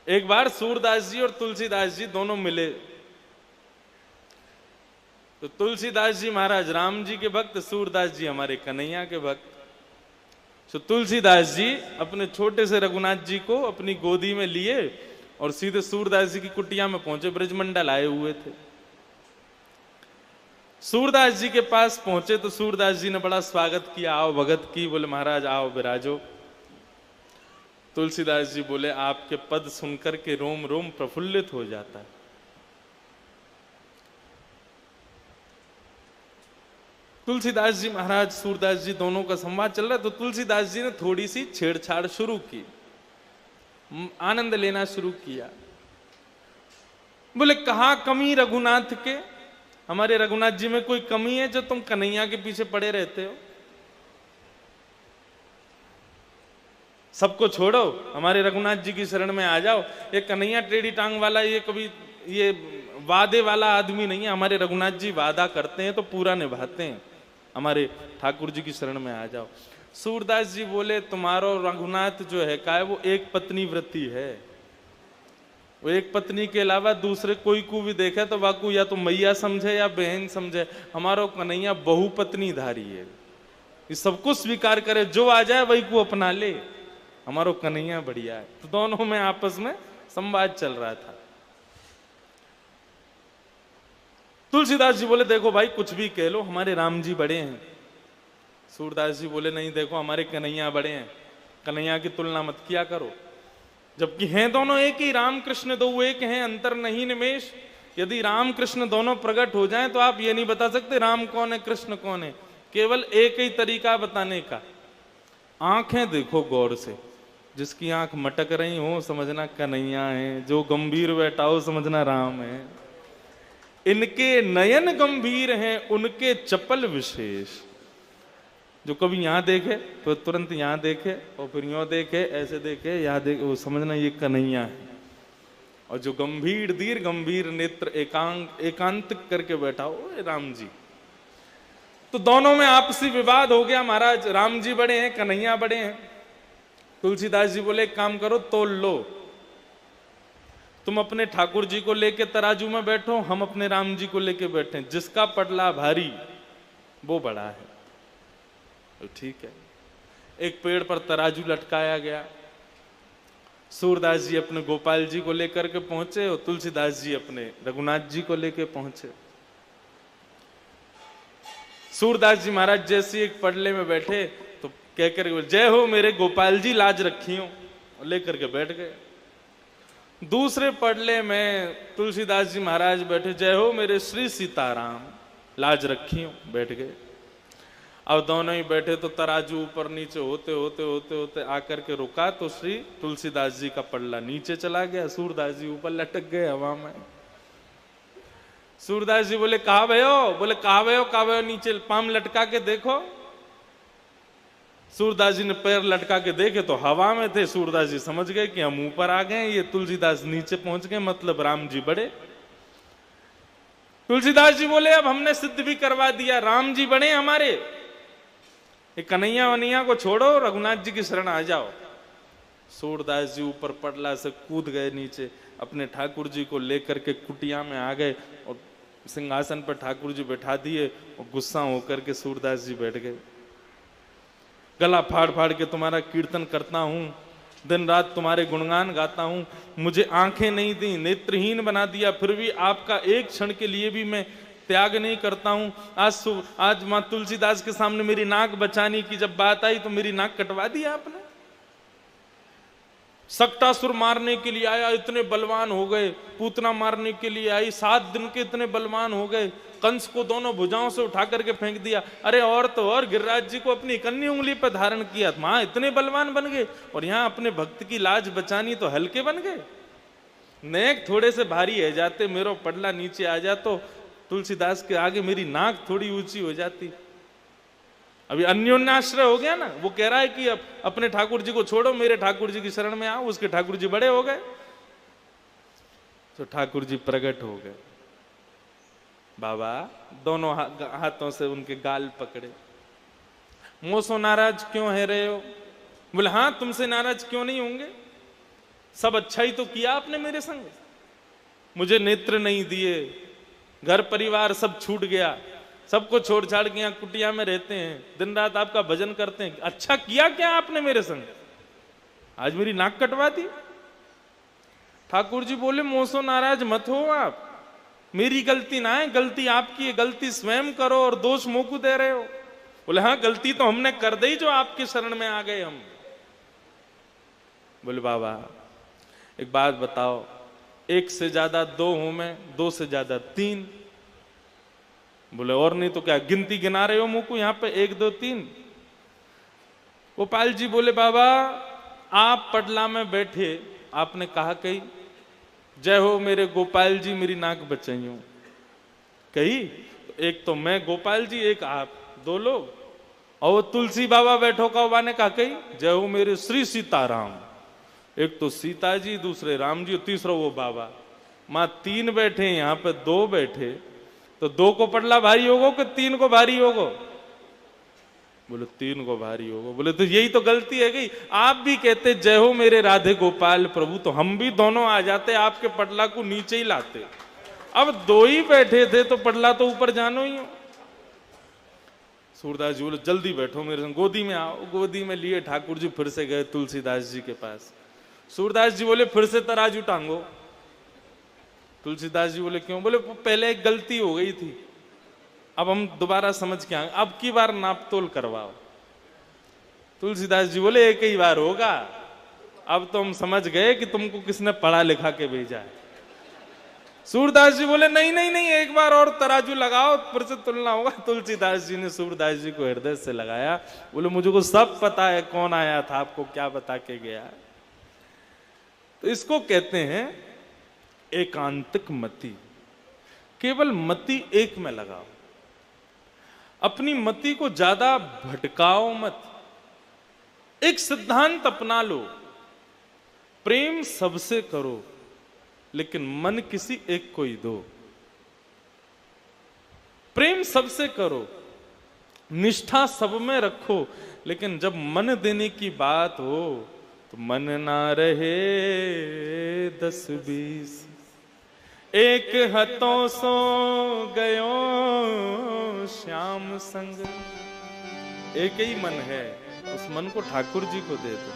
एक बार सूरदास जी और तुलसीदास जी दोनों मिले। तो तुलसीदास जी महाराज राम जी के भक्त, सूरदास जी हमारे कन्हैया के भक्त। तो तुलसीदास जी अपने छोटे से रघुनाथ जी को अपनी गोदी में लिए और सीधे सूरदास जी की कुटिया में पहुंचे। ब्रजमंडल आए हुए थे। सूरदास जी के पास पहुंचे तो सूरदास जी ने बड़ा स्वागत किया, आओ भगत की। बोले महाराज आओ विराजो। तुलसीदास जी बोले आपके पद सुनकर के रोम रोम प्रफुल्लित हो जाता है। तुलसीदास जी महाराज सूरदास जी दोनों का संवाद चल रहा है। तो तुलसीदास जी ने थोड़ी सी छेड़छाड़ शुरू की, आनंद लेना शुरू किया। बोले कहा कमी रघुनाथ के, हमारे रघुनाथ जी में कोई कमी है जो तुम कन्हैया के पीछे पड़े रहते हो? सबको छोड़ो, हमारे रघुनाथ जी की शरण में आ जाओ। ये कन्हैया टेढ़ी टांग वाला, ये कभी ये वादे वाला आदमी नहीं है। हमारे रघुनाथ जी वादा करते हैं तो पूरा निभाते हैं। हमारे ठाकुर जी की शरण में आ जाओ। सूरदास जी बोले तुम्हारो रघुनाथ जो है का है वो एक पत्नी व्रती है। वो एक पत्नी के अलावा दूसरे कोई को भी देखे तो वाकू या तो मैया समझे या बहन समझे। हमारो कन्हैया बहुपत्नी धारी है, ये सब कुछ स्वीकार करे, जो आ जाए वही को अपना ले। हमारो कन्हैया बढ़िया है। तो दोनों में आपस में संवाद चल रहा था। तुलसीदास जी बोले देखो भाई कुछ भी कह लो, हमारे राम जी बड़े हैं। सूरदास जी बोले नहीं देखो हमारे कन्हैया बड़े हैं, कन्हैया की तुलना मत किया करो। जबकि हैं दोनों एक ही, राम कृष्ण दो एक हैं, अंतर नहीं निमेश। यदि राम कृष्ण दोनों प्रकट हो जाएं तो आप ये नहीं बता सकते राम कौन है कृष्ण कौन है। केवल एक ही तरीका बताने का, आंखें देखो गौर से। जिसकी आंख मटक रही हो समझना कन्हैया है, जो गंभीर बैठा हो समझना राम है। इनके नयन गंभीर हैं, उनके चपल विशेष। जो कभी यहां देखे तो तुरंत यहां देखे और फिर यूं देखे, ऐसे देखे, यहां देखे, वो समझना ये कन्हैया है। और जो गंभीर दीर्घ गंभीर नेत्र एकांत करके बैठा हो राम जी। तो दोनों में आपसी विवाद हो गया। महाराज राम जी बड़े हैं, कन्हैया बड़े हैं। तुलसीदास जी बोले एक काम करो, तोल लो। तुम अपने ठाकुर जी को लेके तराजू में बैठो, हम अपने राम जी को लेके बैठे। जिसका पटला भारी वो बड़ा है। तो ठीक है। एक पेड़ पर तराजू लटकाया गया। सूरदास जी अपने गोपाल जी को लेकर के पहुंचे और तुलसीदास जी अपने रघुनाथ जी को लेके पहुंचे। सूरदास जी महाराज जैसे एक पडले में बैठे तो कहकर जय हो मेरे गोपाल जी लाज रखी हो, लेकर के बैठ गए। दूसरे पडले में तुलसीदास जी महाराज बैठे, जय हो मेरे श्री सीताराम लाज रखी हो, बैठ गए। अब दोनों ही बैठे तो तराजू ऊपर नीचे होते होते होते होते आकर के रुका तो श्री तुलसीदास जी का पल्ला नीचे चला गया, सूरदास जी ऊपर लटक गए हवा में। सूरदास जी बोले कहा भयो? बोले कहा भयो नीचे पाम लटका के देखो। सूरदास जी ने पैर लटका के देखे तो हवा में थे। सूरदास जी समझ गए कि हम ऊपर आ गए, ये तुलसीदास नीचे पहुंच गए, मतलब राम जी बड़े। तुलसीदास जी बोले अब हमने सिद्ध भी करवा दिया, राम जी बड़े हमारे। ये कन्हैया वनैया को छोड़ो, रघुनाथ जी की शरण आ जाओ। सूरदास जी ऊपर पटला से कूद गए नीचे, अपने ठाकुर जी को लेकर के कुटिया में आ गए और सिंहासन पर ठाकुर जी बैठा दिए और गुस्सा होकर के सूरदास जी बैठ गए। गला फाड़ फाड़ के तुम्हारा कीर्तन करता हूं, दिन रात तुम्हारे गुणगान गाता हूं, मुझे आंखें नहीं दी, नेत्रहीन बना दिया, फिर भी आपका एक क्षण के लिए भी मैं त्याग नहीं करता हूं। आज मां तुलसीदास के सामने मेरी नाक बचाने की जब बात आई तो मेरी नाक कटवा दी आपने। सक्टासुर मारने के लिए आया, इतने बलवान हो गए। पूतना मारने के लिए आई, 7 दिन के इतने बलवान हो गए। कंस को दोनों भुजाओं से उठा करके फेंक दिया। अरे और तो और गिरिराज जी को अपनी कन्नी उंगली पर धारण किया, वहां इतने बलवान बन गए और यहाँ अपने भक्त की लाज बचानी तो हल्के बन गए। नेक थोड़े से भारी है जाते, मेरो पडला नीचे आ जा तो तुलसीदास के आगे मेरी नाक थोड़ी ऊंची हो जाती। अभी अन्योन्याश्रय हो गया ना। वो कह रहा है कि अब अपने ठाकुर जी को छोड़ो, मेरे ठाकुर जी की शरण में आओ। उसके ठाकुर जी बड़े हो गए तो ठाकुर जी प्रकट हो गए। बाबा दोनों हाथों से उनके गाल पकड़े। मोसो नाराज क्यों है रहे हो? बोले हाँ तुमसे नाराज क्यों नहीं होंगे। सब अच्छा ही तो किया आपने मेरे संग, मुझे नेत्र नहीं दिए, घर परिवार सब छूट गया, सबको छोड़ छाड़ के यहाँ कुटिया में रहते हैं, दिन रात आपका भजन करते हैं, अच्छा किया क्या आपने मेरे संग, आज मेरी नाक कटवा दी। ठाकुर जी बोले मोसो नाराज मत हो आप, मेरी गलती ना है, गलती आपकी है, गलती स्वयं करो और दोष मोकू दे रहे हो। बोले हाँ गलती तो हमने कर दी जो आपके शरण में आ गए हम। बोले बाबा एक बात बताओ, एक से ज्यादा दो हूं मैं, दो से ज्यादा तीन। बोले और नहीं तो क्या गिनती गिना रहे हो मुकू यहां पे, एक दो तीन। गोपाल जी बोले बाबा आप पटला में बैठे, आपने कहा कही जय हो मेरे गोपाल जी मेरी नाक बचाइयो, कही एक तो मैं गोपाल जी एक आप, दो लोग। और वो तुलसी बाबा बैठो का ने कहा कही जय हो मेरे श्री सीताराम, एक तो सीता जी दूसरे राम जी तीसरा वो बाबा। मां तीन बैठे यहां पे दो बैठे, तो दो को पटला भारी होगो कि तीन को भारी होगो। बोले तीन को भारी होगो। बोले तो यही तो गलती है गई, आप भी कहते जय हो मेरे राधे गोपाल प्रभु, तो हम भी दोनों आ जाते आपके पटला को नीचे ही लाते। अब दो ही बैठे थे तो पटला तो ऊपर जानो ही हो। सूरदास जी बोले जल्दी बैठो मेरे संग, गोदी में आओ। गोदी में लिए ठाकुर जी फिर से गए तुलसीदास जी के पास। सूरदास जी बोले फिर से तराजू टांगो। तुलसीदास जी बोले क्यों? बोले पहले एक गलती हो गई थी, अब हम दोबारा समझ के आएंगे, अब की बार नाप तोल करवाओ। तुलसीदास जी बोले एक ही बार होगा, अब तो हम समझ गए कि तुमको किसने पढ़ा लिखा के भेजा है। सूरदास जी बोले नहीं नहीं नहीं, एक बार और तराजू लगाओ फिर से तुलना होगा। तुलसीदास जी ने सूरदास जी को हृदय से लगाया, बोले मुझे को सब पता है कौन आया था, आपको क्या बता के गया। तो इसको कहते हैं एकांतिक मति। केवल मति एक में लगाओ, अपनी मति को ज्यादा भटकाओ मत। एक सिद्धांत अपना लो, प्रेम सबसे करो लेकिन मन किसी एक को ही दो। प्रेम सबसे करो, निष्ठा सब में रखो, लेकिन जब मन देने की बात हो तो मन ना रहे 10-20। एक हथों सो गयो श्याम संग। एक ही मन है, उस मन को ठाकुर जी को दे दो,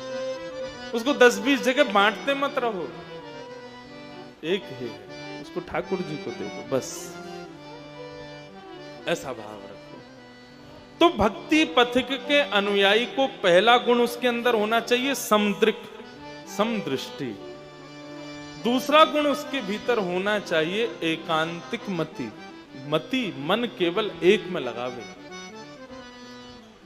उसको 10-20 जगह बांटते मत रहो। एक है, उसको ठाकुर जी को दे दो, बस ऐसा भाव रखो। तो भक्ति पथिक के अनुयायी को पहला गुण उसके अंदर होना चाहिए समदृक, समदृष्टि। दूसरा गुण उसके भीतर होना चाहिए एकांतिक मति। मति मन केवल एक में लगावे।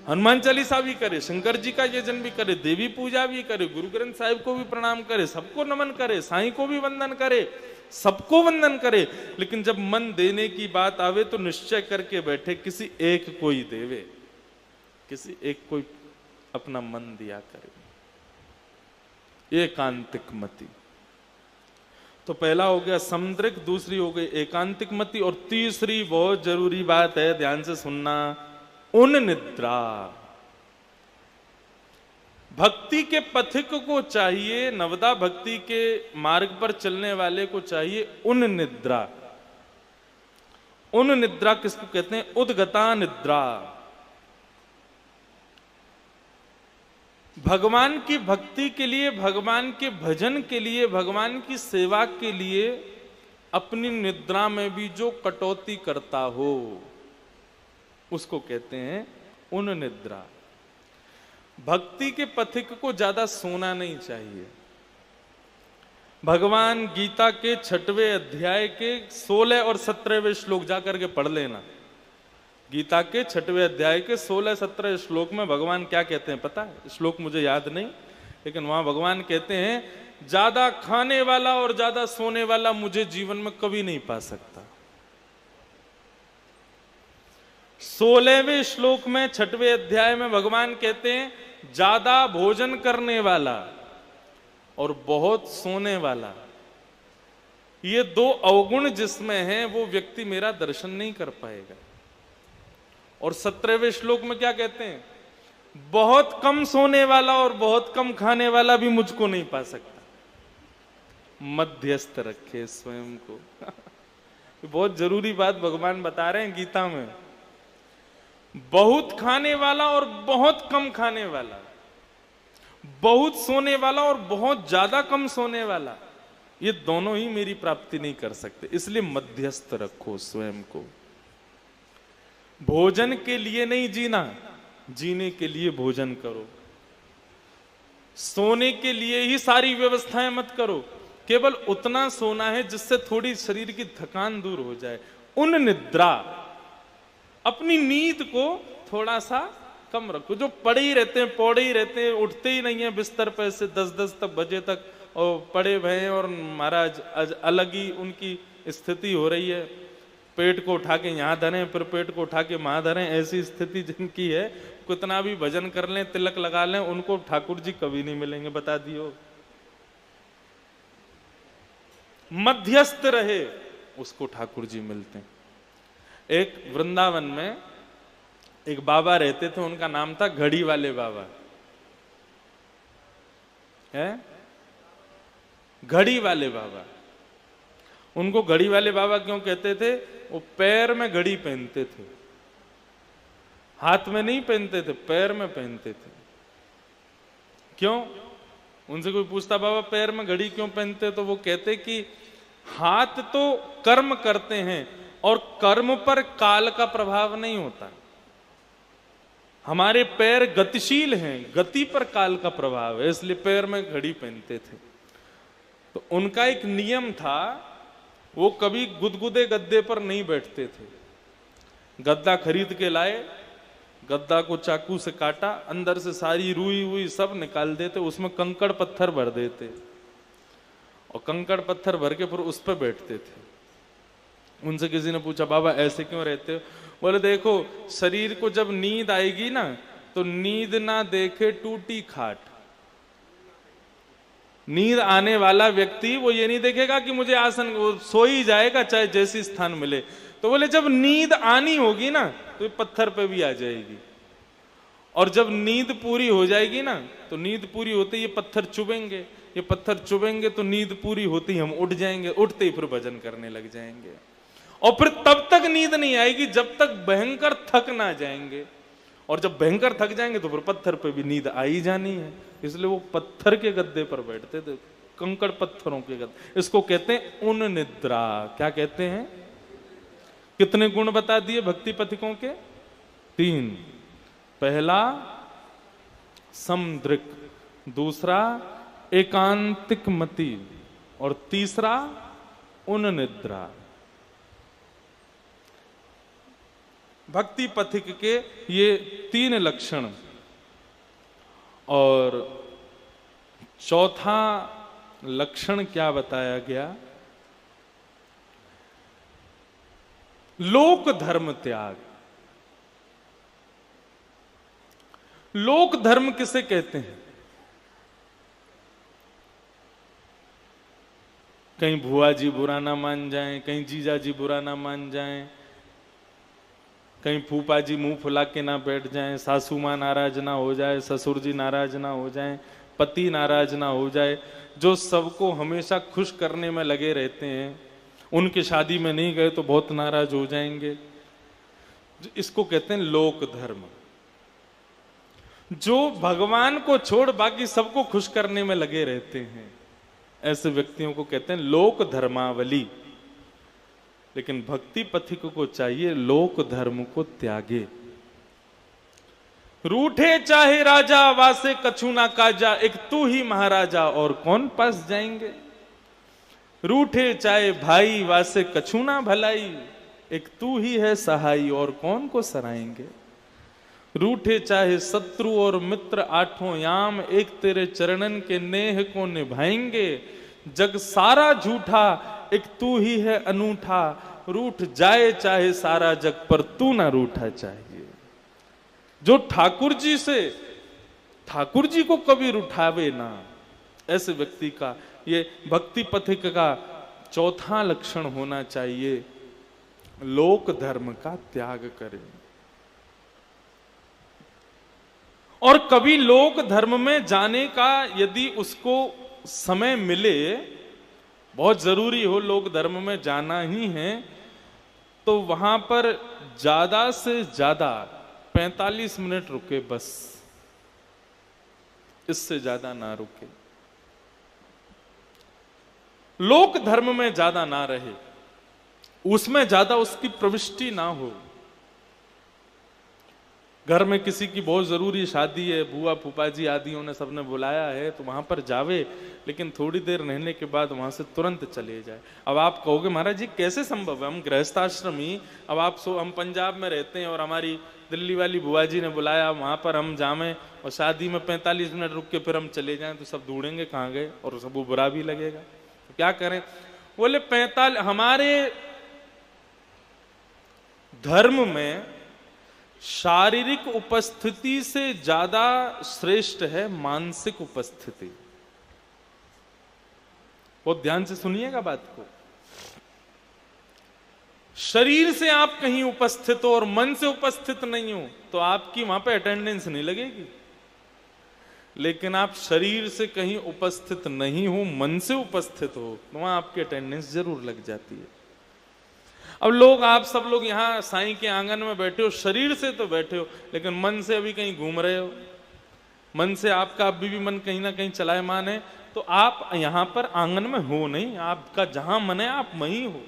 हनुमान चालीसा भी करे, शंकर जी का यजन भी करे, देवी पूजा भी करे, गुरु ग्रंथ साहिब को भी प्रणाम करे, सबको नमन करे, साईं को भी वंदन करे, सबको वंदन करे, लेकिन जब मन देने की बात आवे तो निश्चय करके बैठे किसी एक को ही देवे, किसी एक को अपना मन दिया करे। एकांतिक मति। तो पहला हो गया समदृक, दूसरी हो गई एकांतिक मति, और तीसरी बहुत जरूरी बात है, ध्यान से सुनना, उन निद्रा। भक्ति के पथिक को चाहिए, नवदा भक्ति के मार्ग पर चलने वाले को चाहिए उन निद्रा। उन निद्रा किसको कहते हैं? उद्गता निद्रा। भगवान की भक्ति के लिए, भगवान के भजन के लिए, भगवान की सेवा के लिए अपनी निद्रा में भी जो कटौती करता हो उसको कहते हैं उन निद्रा। भक्ति के पथिक को ज्यादा सोना नहीं चाहिए। भगवान गीता के 6वें अध्याय के 16 और 17वें श्लोक जाकर के पढ़ लेना। गीता के 6वें अध्याय के 16-17 श्लोक में भगवान क्या कहते हैं पता है? श्लोक मुझे याद नहीं, लेकिन वहां भगवान कहते हैं ज्यादा खाने वाला और ज्यादा सोने वाला मुझे जीवन में कभी नहीं पा सकता। 16वें श्लोक में 6वें अध्याय में भगवान कहते हैं ज्यादा भोजन करने वाला और बहुत सोने वाला, ये दो अवगुण जिसमें हैं वो व्यक्ति मेरा दर्शन नहीं कर पाएगा। और 17वें श्लोक में क्या कहते हैं? बहुत कम सोने वाला और बहुत कम खाने वाला भी मुझको नहीं पा सकता। मध्यस्थ रखे स्वयं को। बहुत जरूरी बात भगवान बता रहे हैं गीता में। बहुत खाने वाला और बहुत कम खाने वाला, बहुत सोने वाला और बहुत ज्यादा कम सोने वाला, ये दोनों ही मेरी प्राप्ति नहीं कर सकते। इसलिए मध्यस्थ रखो स्वयं को। भोजन के लिए नहीं जीना, जीने के लिए भोजन करो। सोने के लिए ही सारी व्यवस्थाएं मत करो, केवल उतना सोना है जिससे थोड़ी शरीर की थकान दूर हो जाए। उन निद्रा, अपनी नींद को थोड़ा सा कम रखो। जो पड़े ही रहते हैं, पौड़े ही रहते हैं, उठते ही नहीं है बिस्तर पे से 10-10 तक बजे तक और पड़े भय हैं, और महाराज अलग ही उनकी स्थिति हो रही है। पेट को उठा के यहाँ धरें, फिर पेट को उठा के वहां धरें, ऐसी स्थिति जिनकी है, कितना भी भजन कर लें, तिलक लगा लें, उनको ठाकुर जी कभी नहीं मिलेंगे, बता दियो। मध्यस्थ रहे उसको ठाकुर जी मिलते हैं। एक वृंदावन में एक बाबा रहते थे, उनका नाम था घड़ी वाले बाबा। है घड़ी वाले बाबा। उनको घड़ी वाले बाबा क्यों कहते थे? वो पैर में घड़ी पहनते थे, हाथ में नहीं पहनते थे, पैर में पहनते थे। क्यों? उनसे कोई पूछता बाबा पैर में घड़ी क्यों पहनते, तो वो कहते कि हाथ तो कर्म करते हैं और कर्म पर काल का प्रभाव नहीं होता। हमारे पैर गतिशील हैं, गति पर काल का प्रभाव है, इसलिए पैर में घड़ी पहनते थे। तो उनका एक नियम था, वो कभी गुदगुदे गद्दे पर नहीं बैठते थे। गद्दा खरीद के लाए, गद्दा को चाकू से काटा, अंदर से सारी रुई हुई सब निकाल देते, उसमें कंकड़ पत्थर भर देते और कंकड़ पत्थर भर के फिर उस पर बैठते थे। उनसे किसी ने पूछा बाबा ऐसे क्यों रहते हो? बोले देखो, शरीर को जब नींद आएगी ना, तो नींद ना देखे टूटी खाट। नींद आने वाला व्यक्ति वो ये नहीं देखेगा कि मुझे आसन, वो सो ही जाएगा चाहे जैसी स्थान मिले। तो बोले जब नींद आनी होगी ना, तो ये पत्थर पे भी आ जाएगी, और जब नींद पूरी हो जाएगी ना, तो नींद पूरी होते ये पत्थर चुभेंगे, ये पत्थर चुभेंगे तो नींद पूरी होती ही हम उठ जाएंगे, उठते ही फिर भजन करने लग जाएंगे। और फिर तब तक नींद नहीं आएगी जब तक भयंकर थक ना जाएंगे, और जब भयंकर थक जाएंगे तो फिर पत्थर पे भी नींद आ ही जानी है। इसलिए वो पत्थर के गद्दे पर बैठते थे, कंकड़ पत्थरों के गद्दे। इसको कहते हैं उन निद्रा। क्या कहते हैं? कितने गुण बता दिए भक्ति पथिकों के? 3। पहला समदृक, दूसरा एकांतिक मति, और तीसरा उन निद्रा। भक्ति पथिक के ये 3 लक्षण। और चौथा लक्षण क्या बताया गया? लोक धर्म त्याग। लोक धर्म किसे कहते हैं? कहीं भुआ जी बुरा ना मान जाएं, कहीं जीजा जी बुरा ना मान जाएं, कहीं फूफा जी मुंह फुला के ना बैठ जाएं, सासू मां नाराज ना हो जाए, ससुर जी नाराज ना हो जाएं, पति नाराज ना हो जाए, जो सबको हमेशा खुश करने में लगे रहते हैं, उनकी शादी में नहीं गए तो बहुत नाराज हो जाएंगे। इसको कहते हैं लोक धर्म। जो भगवान को छोड़ बाकी सबको खुश करने में लगे रहते हैं, ऐसे व्यक्तियों को कहते हैं लोक धर्मावली। लेकिन भक्ति पथिक को चाहिए लोक धर्म को त्यागे। रूठे चाहे राजा वासे कछु ना काजा, एक तू ही महाराजा और कौन पास जाएंगे। रूठे चाहे भाई वासे कछु ना भलाई, एक तू ही है सहाई और कौन को सराएंगे। रूठे चाहे शत्रु और मित्र आठों याम, एक तेरे चरणन के नेह को निभाएंगे। जग सारा झूठा एक तू ही है अनूठा, रूठ जाए चाहे सारा जग पर तू ना रूठा चाहिए। जो ठाकुर जी से, ठाकुर जी को कभी रुठावे ना, ऐसे व्यक्ति का ये भक्ति पथिक का चौथा लक्षण होना चाहिए, लोक धर्म का त्याग करें। और कभी लोक धर्म में जाने का यदि उसको समय मिले बहुत जरूरी हो, लोक धर्म में जाना ही है, तो वहां पर ज्यादा से ज्यादा 45 मिनट रुके बस, इससे ज्यादा ना रुके। लोक धर्म में ज्यादा ना रहे, उसमें ज्यादा उसकी प्रविष्टि ना हो। घर में किसी की बहुत जरूरी शादी है, बुआ फूफा जी आदियों ने सबने बुलाया है, तो वहां पर जावे, लेकिन थोड़ी देर रहने के बाद वहां से तुरंत चले जाए। अब आप कहोगे महाराज जी कैसे संभव है, हम गृहस्थाश्रमी, अब हम पंजाब में रहते हैं और हमारी दिल्ली वाली बुआ जी ने बुलाया, वहां पर हम जावें और शादी में 45 मिनट रुक के फिर हम चले जाएं, तो सब ढूंढेंगे कहाँ गए, और सबको बुरा भी लगेगा, तो क्या करें। बोले 45, हमारे धर्म में शारीरिक उपस्थिति से ज्यादा श्रेष्ठ है मानसिक उपस्थिति। बहुत ध्यान से सुनिएगा बात को। शरीर से आप कहीं उपस्थित हो और मन से उपस्थित नहीं हो तो आपकी वहां पे अटेंडेंस नहीं लगेगी, लेकिन आप शरीर से कहीं उपस्थित नहीं हो, मन से उपस्थित हो, तो वहां आपकी अटेंडेंस जरूर लग जाती है। अब लोग, आप सब लोग यहाँ साईं के आंगन में बैठे हो, शरीर से तो बैठे हो, लेकिन मन से अभी कहीं घूम रहे हो, मन से आपका अभी भी मन कहीं ना कहीं चलायमान है, तो आप यहाँ पर आंगन में हो नहीं, आपका जहां मन है आप वहीं हो।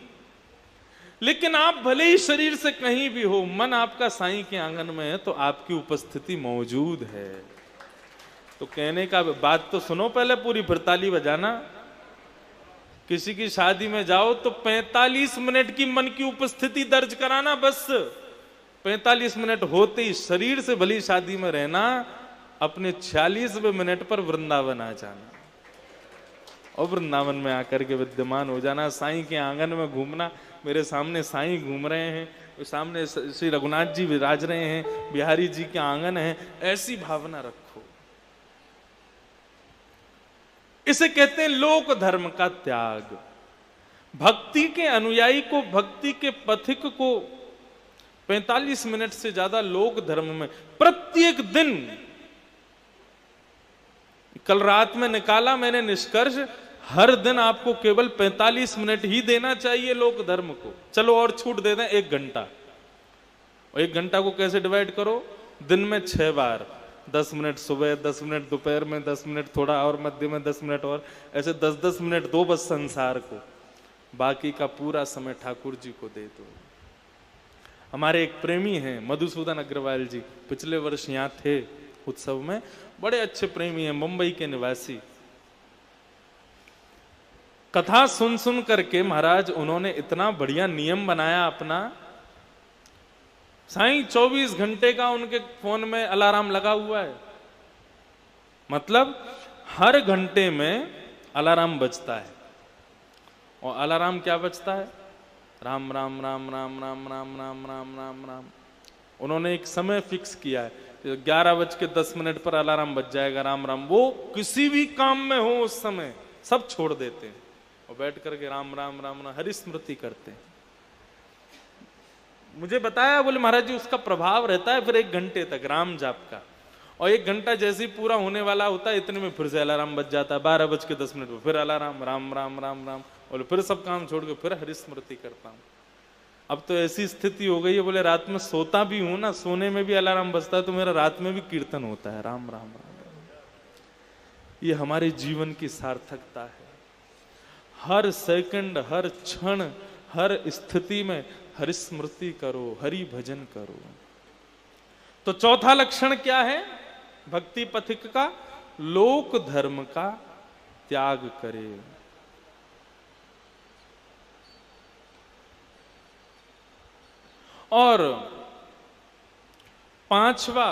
लेकिन आप भले ही शरीर से कहीं भी हो, मन आपका साईं के आंगन में है, तो आपकी उपस्थिति मौजूद है। तो कहने का बात तो सुनो पहले पूरी, फिर ताली बजाना। किसी की शादी में जाओ तो 45 मिनट की मन की उपस्थिति दर्ज कराना, बस 45 मिनट होते ही शरीर से भली शादी में रहना, अपने 46वें मिनट पर वृंदावन आ जाना और वृंदावन में आकर के विद्यमान हो जाना। साईं के आंगन में घूमना, मेरे सामने साईं घूम रहे हैं, सामने श्री रघुनाथ जी विराज रहे हैं, बिहारी जी के आंगन है, ऐसी भावना रखो। इसे कहते हैं लोक धर्म का त्याग। भक्ति के अनुयायी को, भक्ति के पथिक को 45 मिनट से ज्यादा लोक धर्म में प्रत्येक दिन, कल रात में निकाला मैंने निष्कर्ष, हर दिन आपको केवल 45 मिनट ही देना चाहिए लोक धर्म को। चलो और छूट दे दें 1 घंटा, और 1 घंटा को कैसे डिवाइड करो, दिन में 6 बार, 10 मिनट सुबह, 10 मिनट दोपहर में, 10 मिनट थोड़ा और मध्य में, 10 मिनट और, ऐसे 10-10 मिनट दो बस संसार को, बाकी का पूरा समय ठाकुर जी को दे दो। हमारे एक प्रेमी हैं मधुसूदन अग्रवाल जी, पिछले वर्ष यहाँ थे उत्सव में, बड़े अच्छे प्रेमी हैं, मुंबई के निवासी। कथा सुन सुन करके महाराज उन्होंने इतना बढ़िया नियम बनाया अपना। साईं 24 घंटे का उनके फोन में अलार्म लगा हुआ है, मतलब हर घंटे में अलार्म बजता है। और अलार्म क्या बजता है, राम राम राम राम राम राम राम राम राम राम। उन्होंने एक समय फिक्स किया है, 11:10 पर अलार्म बज जाएगा, राम राम। वो किसी भी काम में हो उस समय सब छोड़ देते हैं और बैठ करके राम राम राम राम हरि स्मृति करते हैं। मुझे बताया, बोले महाराज जी उसका प्रभाव रहता है फिर 1 घंटे तक राम जाप का, और 1 घंटा जैसे ही पूरा होने वाला होता है इतने में फिर से अलार्म बज जाता है, 12:10 पर फिर अलार्म, राम राम राम राम, बोले फिर सब काम छोड़ के फिर हरि स्मृति करता हूँ। अब तो ऐसी स्थिति हो गई है, बोले रात में सोता भी हूं ना, सोने में भी अलार्म बजता है, तो मेरा रात में भी कीर्तन होता है, राम राम राम। ये हमारे जीवन की सार्थकता है। हर सेकंड, हर क्षण, हर स्थिति में हरि स्मृति करो, हरि भजन करो। तो चौथा लक्षण क्या है भक्ति पथिक का, लोक धर्म का त्याग करे। और 5वां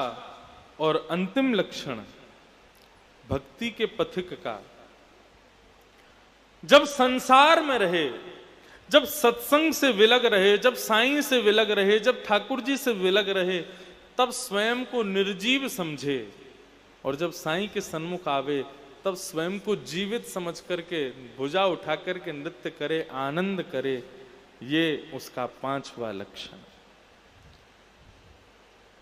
और अंतिम लक्षण भक्ति के पथिक का, जब संसार में रहे, जब सत्संग से विलग रहे, जब साईं से विलग रहे, जब ठाकुर जी से विलग रहे, तब स्वयं को निर्जीव समझे, और जब साईं के सन्मुख आवे तब स्वयं को जीवित समझ करके भुजा उठा करके नृत्य करे, आनंद करे। ये उसका 5वां लक्षण।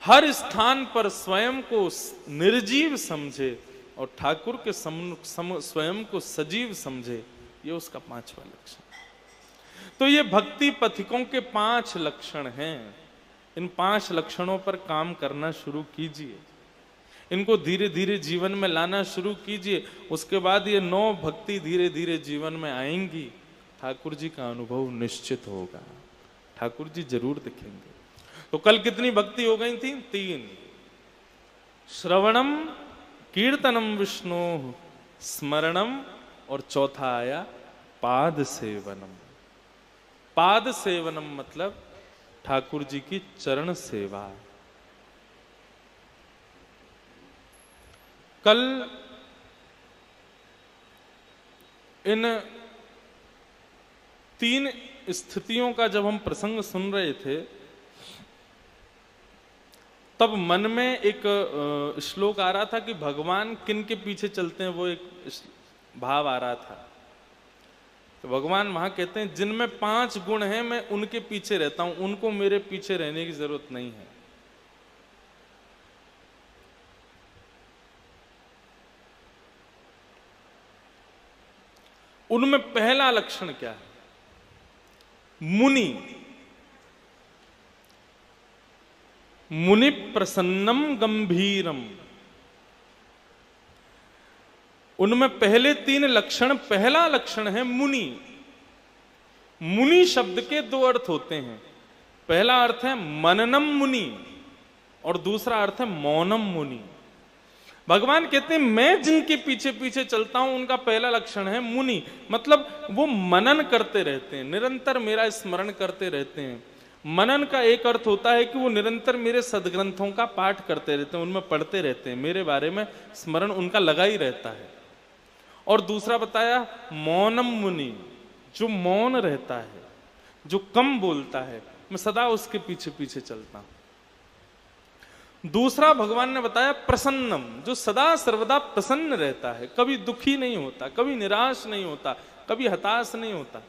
हर स्थान पर स्वयं को निर्जीव समझे और ठाकुर के स्वयं को सजीव समझे, ये उसका 5वां लक्षण। तो ये भक्ति पथिकों के 5 लक्षण हैं। इन 5 लक्षणों पर काम करना शुरू कीजिए, इनको धीरे धीरे जीवन में लाना शुरू कीजिए। उसके बाद ये 9 भक्ति धीरे धीरे जीवन में आएंगी। ठाकुर जी का अनुभव निश्चित होगा, ठाकुर जी जरूर दिखेंगे। तो कल कितनी भक्ति हो गई थी? 3। श्रवणम, कीर्तनम विष्णु, स्मरणम, और चौथा आया पाद सेवनम। पाद सेवनम मतलब ठाकुर जी की चरण सेवा। कल इन 3 स्थितियों का जब हम प्रसंग सुन रहे थे, तब मन में एक श्लोक आ रहा था कि भगवान किन के पीछे चलते हैं, वो एक भाव आ रहा था। तो भगवान वहां कहते हैं जिनमें 5 गुण हैं मैं उनके पीछे रहता हूं, उनको मेरे पीछे रहने की जरूरत नहीं है। उनमें पहला लक्षण क्या है? मुनि। मुनि प्रसन्नम गंभीरम। उनमें पहले 3 लक्षण, पहला लक्षण है मुनि। मुनि शब्द के 2 अर्थ होते हैं। पहला अर्थ है मननम मुनि और दूसरा अर्थ है मौनम मुनि। भगवान कहते हैं मैं जिनके पीछे पीछे चलता हूं उनका पहला लक्षण है मुनि, मतलब वो मनन करते रहते हैं, निरंतर मेरा स्मरण करते रहते हैं। मनन का एक अर्थ होता है कि वो निरंतर मेरे सदग्रंथों का पाठ करते रहते हैं, उनमें पढ़ते रहते हैं, मेरे बारे में स्मरण उनका लगा ही रहता है। और दूसरा बताया मौनम मुनि, जो मौन रहता है, जो कम बोलता है, मैं सदा उसके पीछे पीछे चलता हूं। दूसरा भगवान ने बताया प्रसन्नम, जो सदा सर्वदा प्रसन्न रहता है, कभी दुखी नहीं होता, कभी निराश नहीं होता, कभी हताश नहीं होता।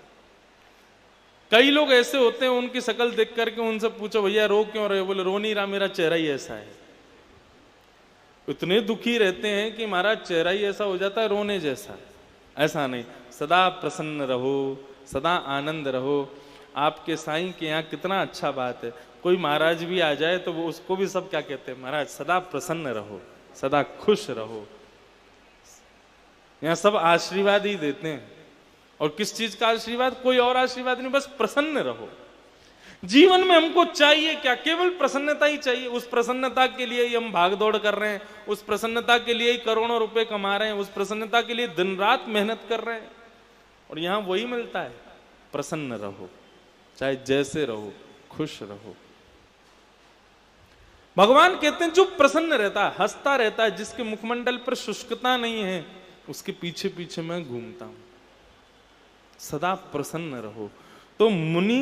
कई लोग ऐसे होते हैं, उनकी शक्ल देख करके उनसे पूछो भैया रो क्यों रहे? बोले रो नहीं रहा, मेरा चेहरा ही ऐसा है। इतने दुखी रहते हैं कि महाराज चेहरा ही ऐसा हो जाता है रोने जैसा। ऐसा नहीं, सदा प्रसन्न रहो, सदा आनंद रहो। आपके साईं के यहाँ कितना अच्छा बात है, कोई महाराज भी आ जाए तो वो उसको भी सब क्या कहते हैं? महाराज सदा प्रसन्न रहो, सदा खुश रहो। यहाँ सब आशीर्वाद ही देते हैं। और किस चीज का आशीर्वाद? कोई और आशीर्वाद नहीं, बस प्रसन्न रहो। जीवन में हमको चाहिए क्या? केवल प्रसन्नता ही चाहिए। उस प्रसन्नता के लिए ही हम भाग दौड़ कर रहे हैं, उस प्रसन्नता के लिए ही करोड़ों रुपए कमा रहे हैं, उस प्रसन्नता के लिए दिन रात मेहनत कर रहे हैं। और यहां वही मिलता है, प्रसन्न रहो, चाहे जैसे रहो, खुश रहो। भगवान कहते हैं जो प्रसन्न रहता है, हंसता रहता है, जिसके मुखमंडल पर शुष्कता नहीं है, उसके पीछे पीछे मैं घूमता हूं। सदा प्रसन्न रहो। तो मुनि,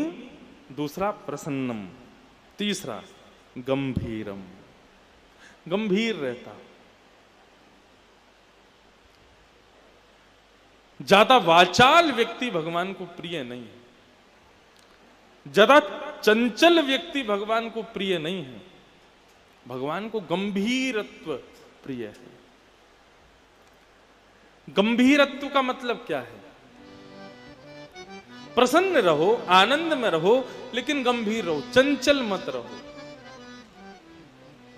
दूसरा प्रसन्नम, तीसरा गंभीरम, गंभीर रहता। ज्यादा वाचाल व्यक्ति भगवान को प्रिय नहीं है, ज्यादा चंचल व्यक्ति भगवान को प्रिय नहीं है। भगवान को गंभीरत्व प्रिय है। गंभीरत्व का मतलब क्या है? प्रसन्न रहो, आनंद में रहो, लेकिन गंभीर रहो, चंचल मत रहो।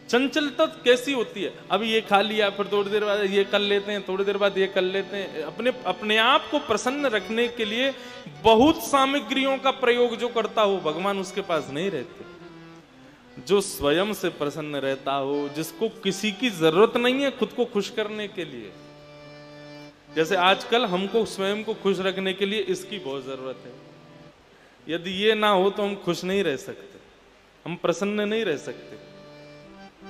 चंचलता कैसी होती है? अभी ये खा लिया, फिर थोड़ी देर बाद ये कर लेते हैं, थोड़ी देर बाद ये कर लेते हैं। अपने आप को प्रसन्न रखने के लिए बहुत सामग्रियों का प्रयोग जो करता हो, भगवान उसके पास नहीं रहते। जो स्वयं से प्रसन्न रहता हो, जिसको किसी की जरूरत नहीं है खुद को खुश करने के लिए। जैसे आजकल हमको स्वयं को खुश रखने के लिए इसकी बहुत जरूरत है। यदि ये ना हो तो हम खुश नहीं रह सकते, हम प्रसन्न नहीं रह सकते।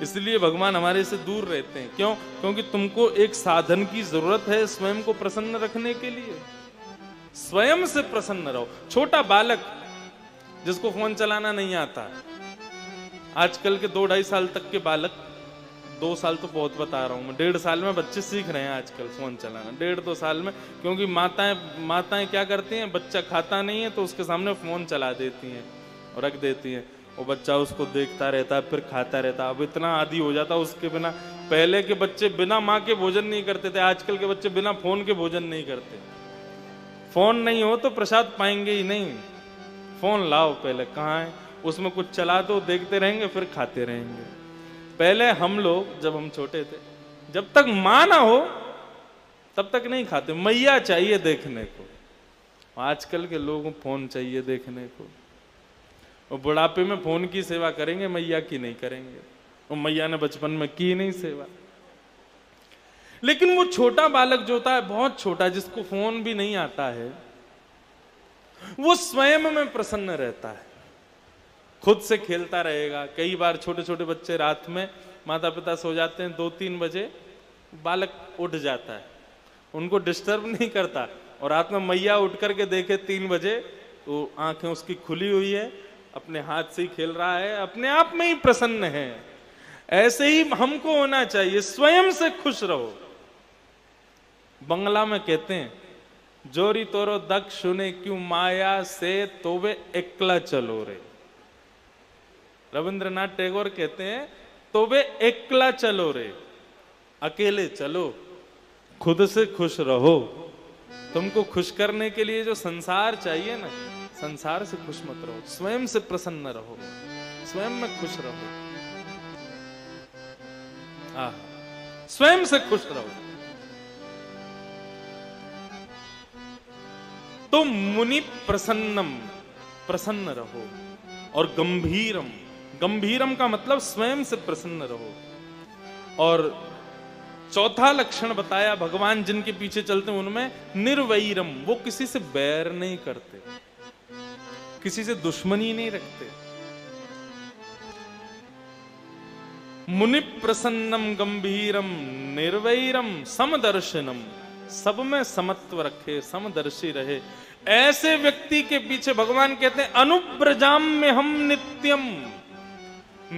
इसलिए भगवान हमारे से दूर रहते हैं। क्यों? क्योंकि तुमको एक साधन की जरूरत है स्वयं को प्रसन्न रखने के लिए। स्वयं से प्रसन्न रहो। छोटा बालक जिसको फोन चलाना नहीं आता, आजकल के 2-2.5 साल तक के बालक, 2 साल तो बहुत बता रहा हूं मैं, 1.5 साल में बच्चे सीख रहे हैं आजकल फोन चलाना, 1.5-2 साल में। क्योंकि माताएं क्या करती हैं, बच्चा खाता नहीं है तो उसके सामने फोन चला देती हैं और रख देती हैं। वो बच्चा उसको देखता रहता है, फिर खाता रहता है। अब इतना आदी हो जाता है उसके बिना। पहले के बच्चे बिना माँ के भोजन नहीं करते थे, आजकल के बच्चे बिना फोन के भोजन नहीं करते। फोन नहीं हो तो प्रसाद पाएंगे ही नहीं। फोन लाओ पहले, कहाँ है, उसमें कुछ चला दो, देखते रहेंगे फिर खाते रहेंगे। पहले हम लोग जब हम छोटे थे, जब तक मां ना हो तब तक नहीं खाते, मैया चाहिए देखने को। आजकल के लोगों को फोन चाहिए देखने को, और बुढ़ापे में फोन की सेवा करेंगे, मैया की नहीं करेंगे। और मैया ने बचपन में की नहीं सेवा। लेकिन वो छोटा बालक जो होता है, बहुत छोटा, जिसको फोन भी नहीं आता है, वो स्वयं में प्रसन्न रहता है, खुद से खेलता रहेगा। कई बार छोटे छोटे बच्चे रात में माता पिता सो जाते हैं 2-3 बजे, बालक उठ जाता है, उनको डिस्टर्ब नहीं करता, और रात में मैया उठ करके देखे 3 बजे तो आंखें उसकी खुली हुई है, अपने हाथ से ही खेल रहा है, अपने आप में ही प्रसन्न है। ऐसे ही हमको होना चाहिए, स्वयं से खुश रहो। बंगला में कहते हैं, जोरी तोरो दक्ष सुने क्यों माया से तोवे एकला चलो रे। रविंद्रनाथ टैगोर कहते हैं, तोवे एकला चलो रे, अकेले चलो, खुद से खुश रहो। तुमको खुश करने के लिए जो संसार चाहिए ना, संसार से खुश मत रहो, स्वयं से प्रसन्न रहो, स्वयं में खुश रहो। स्वयं से खुश रहो। तो मुनि प्रसन्नम, प्रसन्न रहो। और गंभीरम, गंभीरम का मतलब स्वयं से प्रसन्न रहो। और चौथा लक्षण बताया, भगवान जिनके पीछे चलते हैं उनमें निर्वैरम, वो किसी से बैर नहीं करते, किसी से दुश्मनी नहीं रखते। मुनि प्रसन्नम गंभीरम निर्वैरम समदर्शनम, सब में समत्व रखे, समदर्शी रहे। ऐसे व्यक्ति के पीछे भगवान कहते हैं, अनुब्रजाम में हम नित्यम,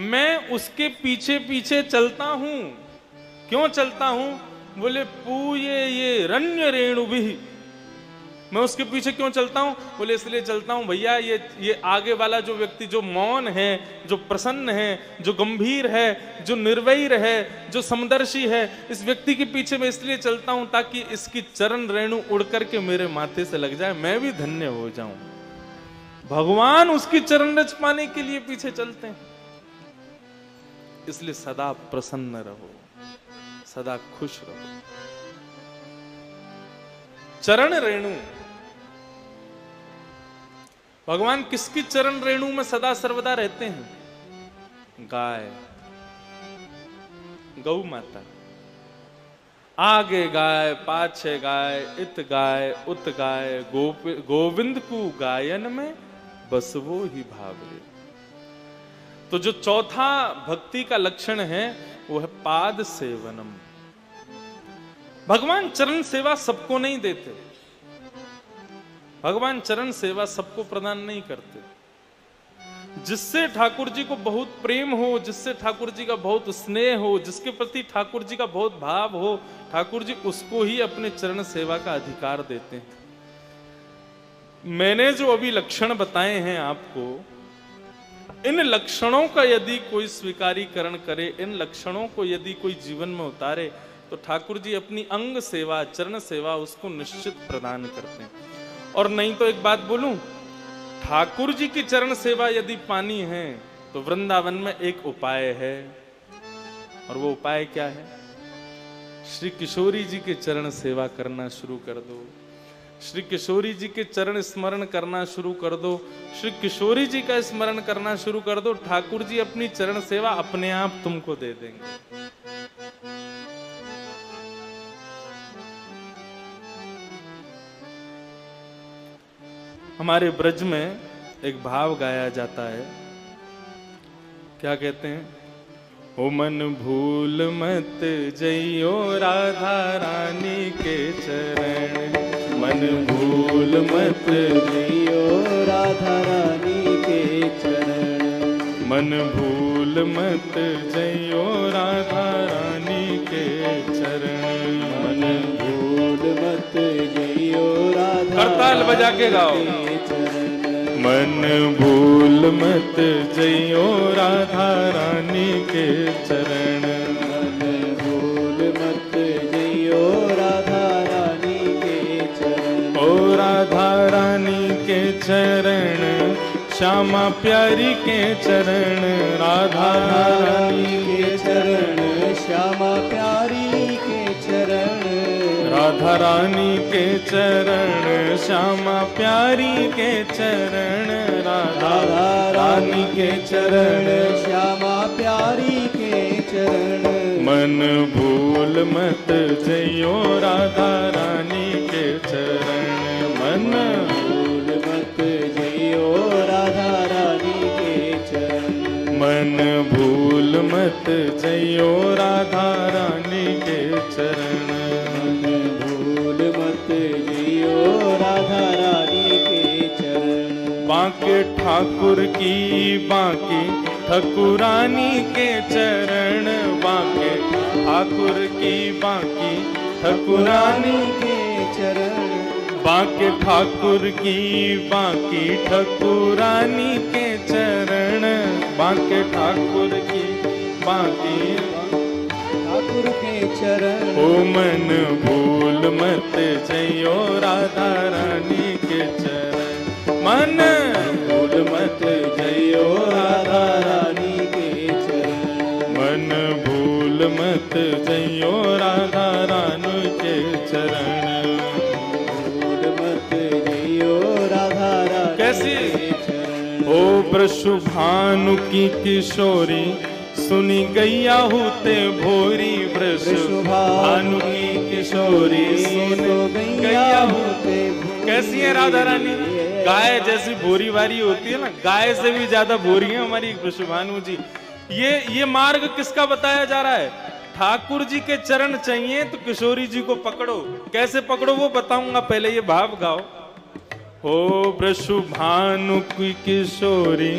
मैं उसके पीछे पीछे चलता हूं। क्यों चलता हूं? बोले पूये ये रण्य रेणु भी, मैं उसके पीछे क्यों चलता हूं? बोले इसलिए चलता हूं भैया, ये आगे वाला जो व्यक्ति जो मौन है, जो प्रसन्न है, जो गंभीर है, जो निर्वैर है, जो समदर्शी है, इस व्यक्ति के पीछे मैं इसलिए चलता हूं ताकि इसकी चरण रेणु उड़ करके मेरे माथे से लग जाए, मैं भी धन्य हो जाऊं। भगवान उसकी चरण रज पाने के लिए पीछे चलते हैं। इसलिए सदा प्रसन्न रहो, सदा खुश रहो। चरण रेणु, भगवान किसकी चरण रेणु में सदा सर्वदा रहते हैं? गाय, गौ माता। आगे गाय, पाछे गाय, इत गाय, उत गाय, गोविंद को गायन में बसवो ही भावे। तो जो चौथा भक्ति का लक्षण है वो है पाद सेवनम। भगवान चरण सेवा सबको नहीं देते, भगवान चरण सेवा सबको प्रदान नहीं करते। जिससे ठाकुर जी को बहुत प्रेम हो, जिससे ठाकुर जी का बहुत स्नेह हो, जिसके प्रति ठाकुर जी का बहुत भाव हो, ठाकुर जी उसको ही अपने चरण सेवा का अधिकार देते हैं। मैंने जो अभी लक्षण बताए हैं आपको, इन लक्षणों का यदि कोई स्वीकारीकरण करे, इन लक्षणों को यदि कोई जीवन में उतारे, तो ठाकुर जी अपनी अंग सेवा, चरण सेवा उसको निश्चित प्रदान करते हैं। और नहीं तो एक बात बोलूं, ठाकुर जी की चरण सेवा यदि पानी है तो वृंदावन में एक उपाय है, और वो उपाय क्या है? श्री किशोरी जी के चरण सेवा करना शुरू कर दो, श्री किशोरी जी के चरण स्मरण करना शुरू कर दो, श्री किशोरी जी का स्मरण करना शुरू कर दो, ठाकुर जी अपनी चरण सेवा अपने आप तुमको दे देंगे। हमारे ब्रज में एक भाव गाया जाता है, क्या कहते हैं? ओ मन भूल मत जइयो राधा रानी के चरण, मन भूल मत जइयो राधा रानी के चरण, मन भूल मत जइयो राधा रानी के चरण, मन भूल मत जइयो राधा। करताल बजा के गाओ। मन भूल मत जइयो राधा रानी के चरण, मन भूल मत जइयो राधा रानी के चरण, ओ राधा चरण, श्यामा प्यारी के चरण, राधा रानी के चरण, श्यामा प्यारी के चरण, राधा रानी के चरण, श्यामा प्यारी के चरण, राधा रानी के चरण, श्यामा प्यारी के चरण। मन भूल मत जइयो राधा रानी के चरण, मन भूल मत जइयो राधा रानी के चरण, मन भूल मत जइयो राधा रानी के चरण, भूल मत जइयो राधा रानी के चरण। बांके ठाकुर की बांके ठकुरानी के चरण, बांके ठाकुर की बांकी ठकुरानी के चरण, बांके ठाकुर की बांकी ठकुरानी के चरण, बांके ठाकुर की बांकी ठाकुर के चरण। ओ मन भूल मत जइयो राधा रानी के चरण, मन भूल मत जइयो राधा रानी के चरण, मन भूल मत जइयो राधा रानी के चरण, भूल मत जइयो राधा रानी कैसी के चरण। ओ वृषभानु की किशोरी सुनी गैया होते भोरी, वृषभानु की किशोरी सुनी गैया होते। कैसी है राधा रानी? गाय जैसी बोरी वारी होती है ना, गाय से भी ज्यादा बोरी है हमारी वृषभानु जी। ये मार्ग किसका बताया जा रहा है? ठाकुर जी के चरण चाहिए तो किशोरी जी को पकड़ो। कैसे पकड़ो वो बताऊंगा, पहले ये भाव गाओ। हो वृषभानु की किशोरी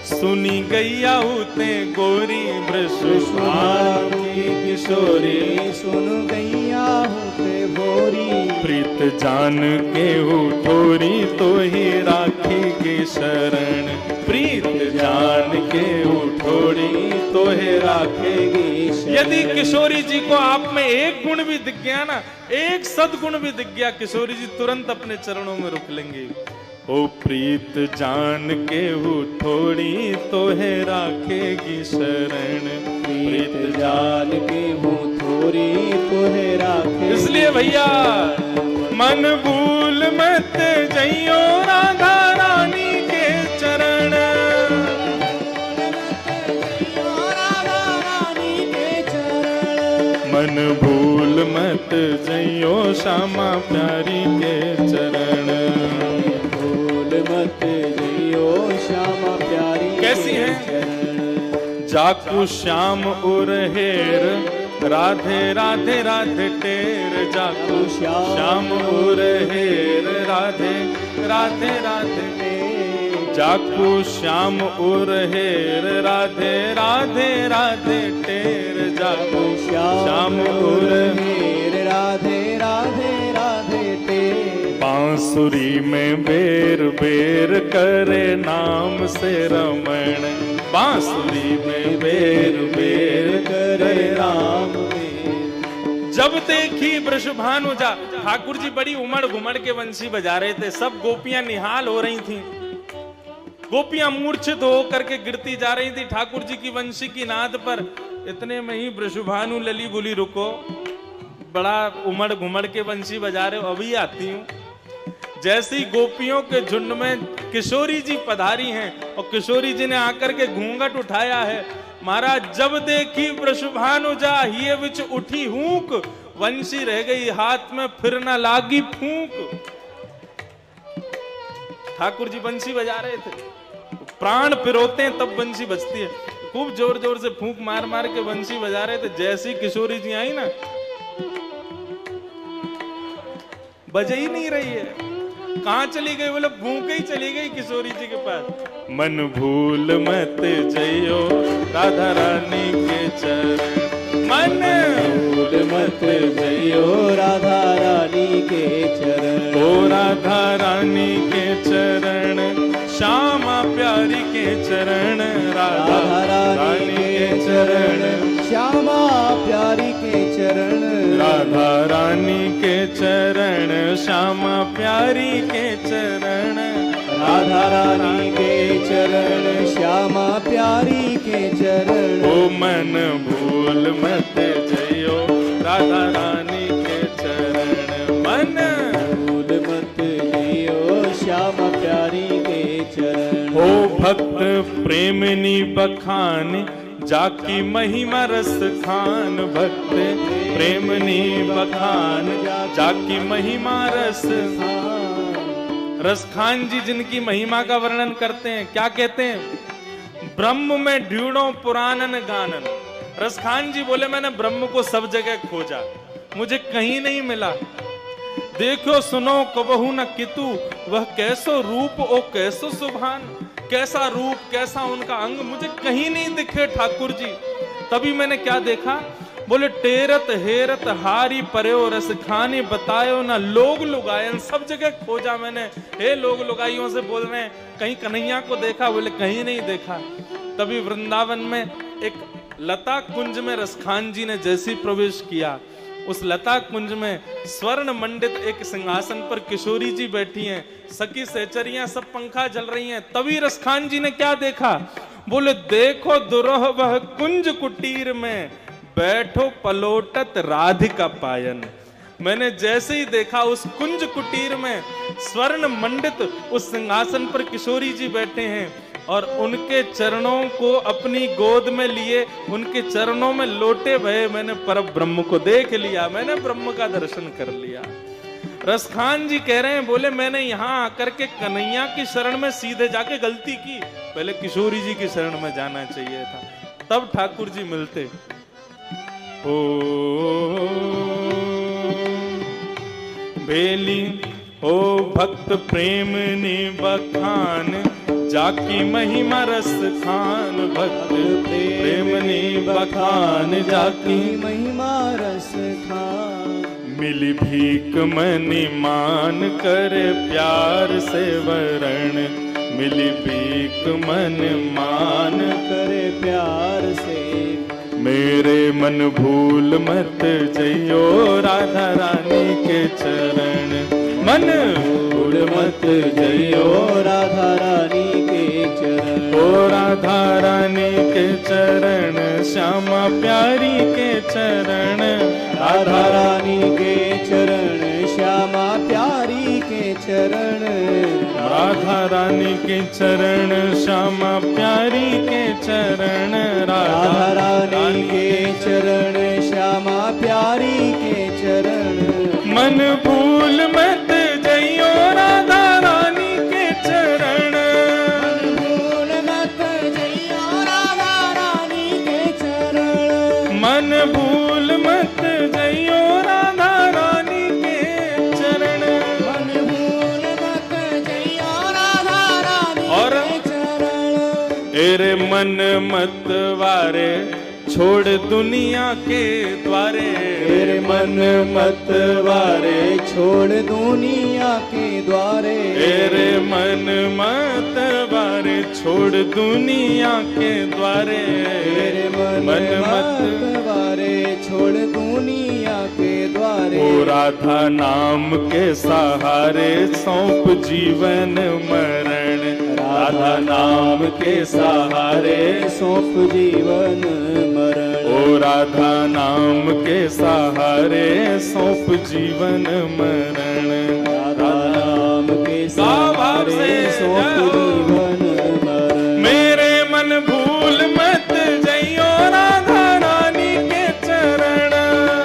सुनी गैया होते गोरी, वृषभानु की किशोरी सुन गैया होते भोरी, प्रीत जान के उठोरी तो ही राखेगी शरण, प्रीत जान के उठोरी तो ही राखेगी शरण। यदि किशोरी जी को आप में एक गुण भी दिख गया ना, एक सद्गुण भी दिख गया, किशोरी जी तुरंत अपने चरणों में रुक लेंगे। ओ प्रीत जान के उठोरी तो है राखेगी शरण, प्रीत जान के उठोरी तो है राखेगी। इसलिए भैया मन भूल मत जइयो राधा रानी के चरण, मन भूल मत जइयो श्यामा प्यारी के चरण, भूल मत जइयो श्यामा प्यारी। कैसी है? जाकू श्याम उरहेर राधे राधे राधे टेर, जाकू श्याम उरहेर राधे राधे राधे टेर, जाकू श्याम उरहेर राधे राधे राधे टेर, जाकू श्याम उरहेर राधे राधे राधे टेर। बांसुरी में बेर बेर करे नाम से रमण, बांसुरी में बेर बेर करे राम में। जब देखी वृषभानु जा, ठाकुर जी बड़ी उमड़ घुमड़ के बंसी बजा रहे थे, सब गोपियां निहाल हो रही थीं, गोपियां मूर्छित होकर के गिरती जा रही थी ठाकुर जी की वंशी की नाद पर। इतने में ही वृषभानु लली बोली रुको, बड़ा उमड़ घुमड़ के बंसी बजा रहे हो, अभी आती हूँ। जैसी गोपियों के झुंड में किशोरी जी पधारी हैं और किशोरी जी ने आकर के घूंघट उठाया है। महाराज जब देखी वृषभानु जा, हिये विच उठी हूक, वंशी रह गई हाथ में फिर न लागी फूंक। ठाकुर जी बंसी बजा रहे थे, प्राण पिरोते हैं तब बंसी बजती है, खूब जोर जोर से फूंक मार मार के बंसी बजा रहे थे। जैसी किशोरी जी आई ना, बज ही नहीं रही है, कहां चली गई? बोले भूख ही चली गई किशोरी जी के पास। मन भूल मत जइयो राधा रानी के चरण, मन भूल मत जइयो राधा रानी के चरण, ओ राधा रानी के चरण, श्यामा प्यारी के चरण, राधा रानी के चरण, श्यामा प्यारी के चरण, राधा रानी के चरण, श्यामा प्यारी के चरण, राधा रानी के चरण, श्यामा प्यारी के चरण। ओ मन भूल मत जइयो राधा रानी के चरण, मन भूल मत जइयो श्यामा प्यारी के चरण। ओ भक्त प्रेमनी बखान जाकी महिमा रस खान, भक्त प्रेमनी बखान जाकी महिमा रस खान। रस खान जी जिनकी महिमा का वर्णन करते हैं, क्या कहते हैं? ब्रह्म में ढूंढो पुराणन गानन। रस खान जी बोले मैंने ब्रह्म को सब जगह खोजा, मुझे कहीं नहीं मिला। देखो सुनो कबहू न कितु, वह कैसो रूप ओ कैसो सुभान। कैसा रूप, कैसा उनका अंग, मुझे कहीं नहीं दिखे ठाकुर जी। तभी मैंने क्या देखा? बोले टेरत हेरत हारी पर्यो रस खानी बतायो ना लोग लुगायन। सब जगह खोजा मैंने, हे लोग लुगाइयों से बोल रहे हैं कहीं कन्हैया को देखा? बोले कहीं नहीं देखा। तभी वृंदावन में एक लता कुंज में रसखान जी ने जैसे प्रवेश किया, उस लता कुंज में स्वर्ण मंडित एक सिंहासन पर किशोरी जी बैठी हैं, सखी सहचरियां सब पंखा जल रही हैं। तभी रसखान जी ने क्या देखा? बोले देखो दुरोह वह कुंज कुटीर में बैठो पलोटत राधिका पायन। मैंने जैसे ही देखा उस कुंज कुटीर में स्वर्ण मंडित उस सिंहासन पर किशोरी जी बैठे हैं और उनके चरणों को अपनी गोद में लिए, उनके चरणों में लोटे भये मैंने परम ब्रह्म को देख लिया, मैंने ब्रह्म का दर्शन कर लिया। रसखान जी कह रहे हैं, बोले मैंने यहां आकर के कन्हैया की शरण में सीधे जाके गलती की, पहले किशोरी जी की शरण में जाना चाहिए था, तब ठाकुर जी मिलते। ओ बेली ओ भक्त प्रेम ने बखान जाकी महिमा रस खान। भक्त प्रेम ने बखान जाकी महिमा रस खान। मिली भीख मनि मान कर प्यार से वरण। मिली भीख मन मान करे प्यार से। मेरे मन भूल मत जइयो राधा रानी के चरण। मन भूल मत जइयो राधा रानी के चरण। ओ राधा रानी के चरण, श्यामा प्यारी के चरण। राधा रानी के चरण, श्यामा प्यारी के चरण। राधा रानी के चरण, श्यामा प्यारी के चरण। राधा रानी के चरण, श्यामा प्यारी के चरण। मन भूल मत जइयो राधा रानी के चरण। मन भूल मत जइयो राधा रानी के चरण। मन भूल मत जइयो राधा रानी के चरण। मन भूल मत जइयो राधा रानी और के चरण। तेरे मन मत वारे छोड़ दुनिया के द्वारे। तेरे मन मत वारे छोड़ दुनिया के द्वारे। तेरे मन मत वारे छोड़ दुनिया के द्वारे। तेरे मन मत वारे छोड़ दुनिया के द्वारे। ओ राधा नाम के सहारे सौंप जीवन मरण। राधा नाम के सहारे सौंप जीवन मरण। ओ राधा नाम के सहारे सौंप जीवन मरण। राधा नाम के सहारे सौंप जीवन मरण। मेरे मन भूल मत जइयो राधा रानी के चरण।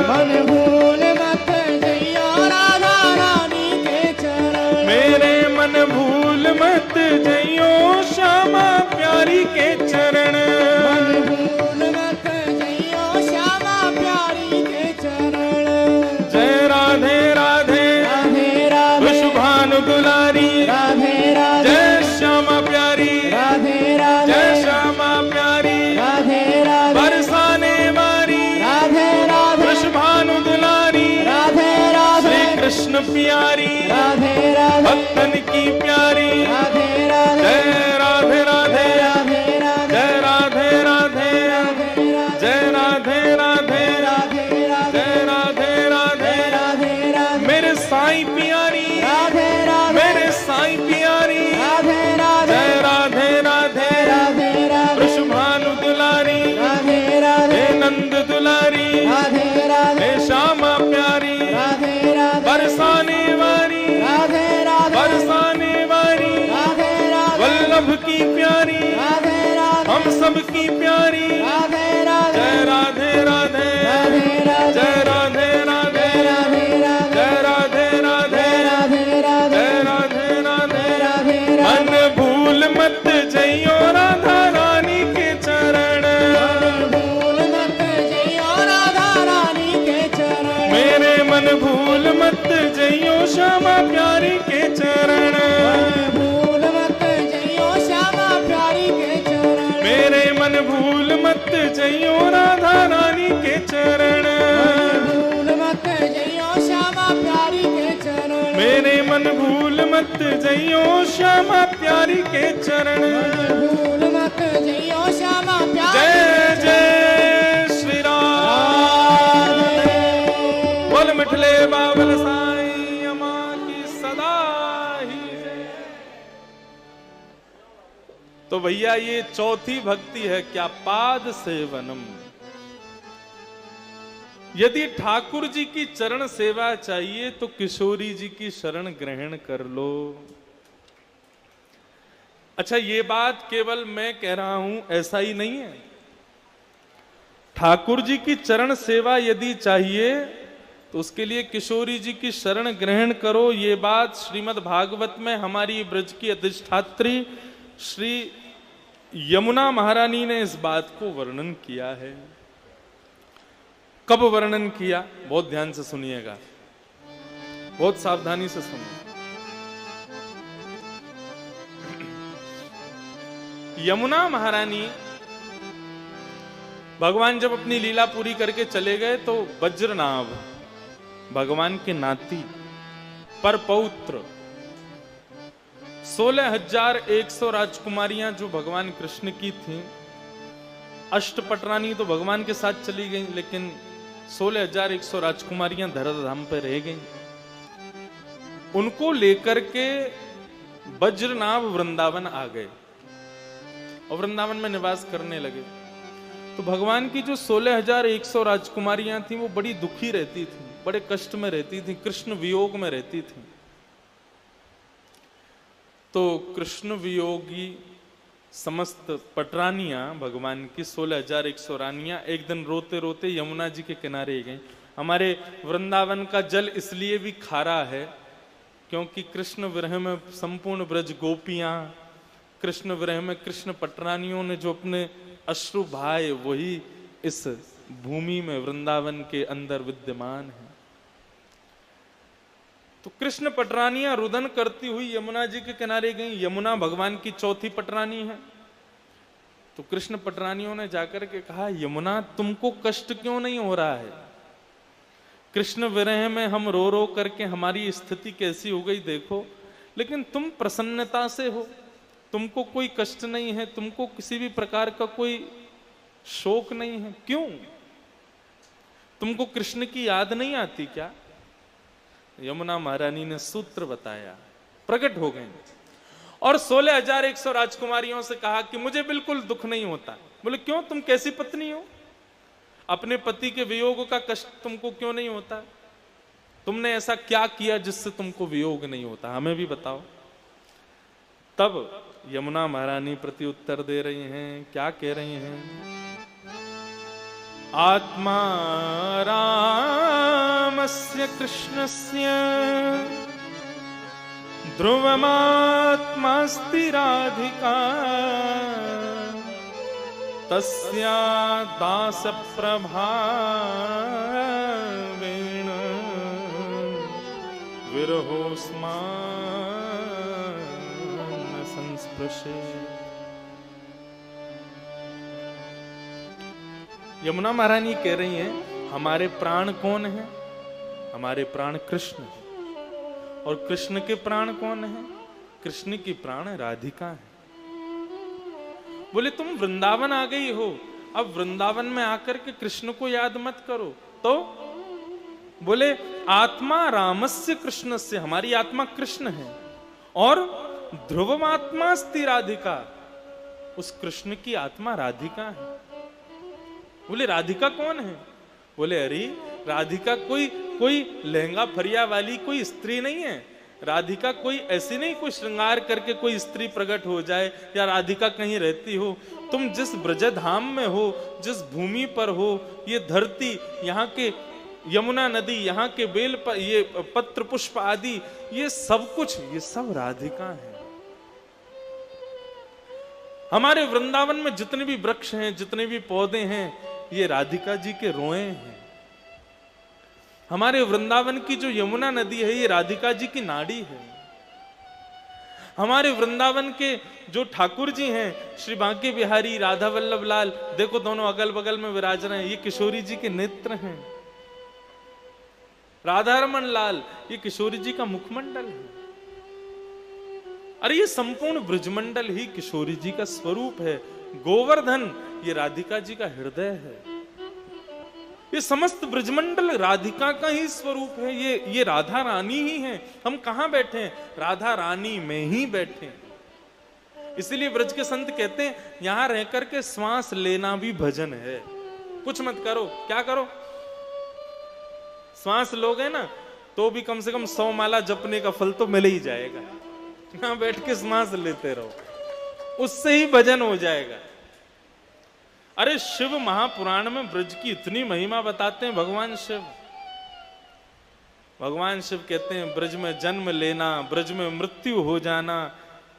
मन भूल मत जइयो राधा रानी के चरण। मेरे मन भूल मत जइयो श्यामा प्यारी के चरण। मन भूल मत जइयो श्यामा प्यारी के चरण। जय राधे राधे राधे राधे शुभानु दुलारी। राधे राधे जय श्यामा प्यारी। राधे राधे जय श्यामा प्यारी। राधे राधे बरसाने वारी। राधे राधे शुभानु दुलारी। राधे राधे श्री कृष्ण प्यारी। राधे राधे भक्तन की प्यारी। राधे राधे जय राधे राधे राधे राधे जय राधे राधे जय राधे राधे राधे राधे जय राधे राधे राधे राधे मेरे साईं प्यारी। राधे राधे मेरे साईं प्यारी। सबकी प्यारी, राधे राधे हम सबकी प्यारी। राधे राधे जय राधे राधे, राधे राधे जय राधे राधे, राधे राधे जय राधे राधे, राधे राधे जय राधे राधे। राधे मन भूल मत जइयो राधा रानी के चरण, भूल मत जइयो राधा रानी के चरण। मेरे मन भूल मत जइयो श्यामा प्यारी के चरण, भूल मत जइयो श्यामा प्यारी के चरण। मेरे मन भूल मत जइयो राधा रानी के चरण, भूल मत जइयो श्यामा प्यारी के चरण। मेरे मन भूल मत जइयो श्यामा प्यारी के चरण। भूल मत जइयो श्यामा प्यारी। जय जय श्री राम, बोल मिठले बाबल साईं अम्मा की सदा ही जय। तो भैया ये चौथी भक्ति है क्या, पाद सेवनम। यदि ठाकुर जी की चरण सेवा चाहिए तो किशोरी जी की शरण ग्रहण कर लो। अच्छा, ये बात केवल मैं कह रहा हूं ऐसा ही नहीं है। ठाकुर जी की चरण सेवा यदि चाहिए तो उसके लिए किशोरी जी की शरण ग्रहण करो। ये बात श्रीमद् भागवत में हमारी ब्रज की अधिष्ठात्री श्री यमुना महारानी ने इस बात को वर्णन किया है। कब वर्णन किया, बहुत ध्यान से सुनिएगा, बहुत सावधानी से सुनिए। यमुना महारानी भगवान जब अपनी लीला पूरी करके चले गए तो वज्रनाभ भगवान के नाती पर पौत्र 16,100 राजकुमारियां जो भगवान कृष्ण की थीं, अष्टपटरानी तो भगवान के साथ चली गई, लेकिन 16,100 राजकुमारियां धराधाम पर रह गईं। उनको लेकर के वज्रनाभ वृंदावन आ गए और वृंदावन में निवास करने लगे। तो भगवान की जो 16,100 राजकुमारियां थीं वो बड़ी दुखी रहती थीं, बड़े कष्ट में रहती थीं, कृष्ण वियोग में रहती थीं। तो कृष्ण वियोगी समस्त पटरानियां भगवान की 16,100 रानियां एक दिन रोते रोते यमुना जी के किनारे गईं। हमारे वृंदावन का जल इसलिए भी खारा है क्योंकि कृष्ण विरह में संपूर्ण ब्रज गोपियां, कृष्ण विरह में कृष्ण पटरानियों ने जो अपने अश्रु भाए वही इस भूमि में वृंदावन के अंदर विद्यमान है। तो कृष्ण पटरानियां रुदन करती हुई यमुना जी के किनारे गई। यमुना भगवान की चौथी पटरानी है। तो कृष्ण पटरानियों ने जाकर के कहा, यमुना तुमको कष्ट क्यों नहीं हो रहा है? कृष्ण विरह में हम रो रो करके हमारी स्थिति कैसी हो गई देखो, लेकिन तुम प्रसन्नता से हो, तुमको कोई कष्ट नहीं है, तुमको किसी भी प्रकार का कोई शोक नहीं है, क्यों? तुमको कृष्ण की याद नहीं आती क्या? यमुना महारानी ने सूत्र बताया, प्रकट हो गए और 16,100 राजकुमारियों से कहा कि मुझे बिल्कुल दुख नहीं होता। बोले क्यों, तुम कैसी पत्नी हो? अपने पति के वियोग का कष्ट तुमको क्यों नहीं होता? तुमने ऐसा क्या किया जिससे तुमको वियोग नहीं होता, हमें भी बताओ। तब यमुना महारानी प्रति उत्तर दे रही हैं, क्या कह रही हैं? आत्मा रामस्य कृष्णस्य ध्रुवमात्मास्ति राधिका तस्या दासप्रभावेण विरहोस्मान् संस्पृशेत्। यमुना महारानी कह रही हैं, हमारे प्राण कौन है? हमारे प्राण कृष्ण है। और कृष्ण के प्राण कौन है? कृष्ण की प्राण राधिका है। बोले तुम वृंदावन आ गई हो, अब वृंदावन में आकर के कृष्ण को याद मत करो। तो बोले आत्मा रामस्य कृष्णस्य, हमारी आत्मा कृष्ण है और ध्रुवमात्मास्ति राधिका, उस कृष्ण की आत्मा राधिका है। बोले राधिका कौन है? बोले अरे राधिका कोई लहंगा फरिया वाली कोई स्त्री नहीं है। राधिका कोई ऐसी नहीं, कोई श्रृंगार करके कोई स्त्री प्रकट हो जाए या राधिका कहीं रहती हो। तुम जिस ब्रजधाम में हो, जिस भूमि पर हो, ये धरती, यहाँ के यमुना नदी, यहाँ के बेल पर ये पत्र पुष्प आदि, ये सब कुछ, ये सब राधिका है। हमारे वृंदावन में जितने भी वृक्ष हैं, जितने भी पौधे हैं, ये राधिका जी के रोए हैं। हमारे वृंदावन की जो यमुना नदी है, ये राधिका जी की नाड़ी है। हमारे वृंदावन के जो ठाकुर जी हैं, श्री बांके बिहारी, राधा वल्लभ लाल, देखो दोनों अगल बगल में विराज रहे हैं, ये किशोरी जी के नेत्र हैं। राधा रमन लाल, ये किशोरी जी का मुखमंडल है। अरे ये संपूर्ण ब्रजमंडल ही किशोरी जी का स्वरूप है। गोवर्धन, ये राधिका जी का हृदय है। ये समस्त ब्रजमंडल राधिका का ही स्वरूप है। ये राधा रानी ही है। हम कहां बैठे हैं? राधा रानी में ही बैठे हैं। इसीलिए ब्रज के संत कहते हैं, यहां रह करके श्वास लेना भी भजन है। कुछ मत करो, क्या करो? श्वास लोगे ना तो भी कम से कम 100 माला जपने का फल तो मिल ही जाएगा। यहां बैठ के श्वास लेते रहो, उससे ही भजन हो जाएगा। अरे शिव महापुराण में ब्रज की इतनी महिमा बताते हैं भगवान शिव। भगवान शिव कहते हैं, ब्रज में जन्म लेना, ब्रज में मृत्यु हो जाना,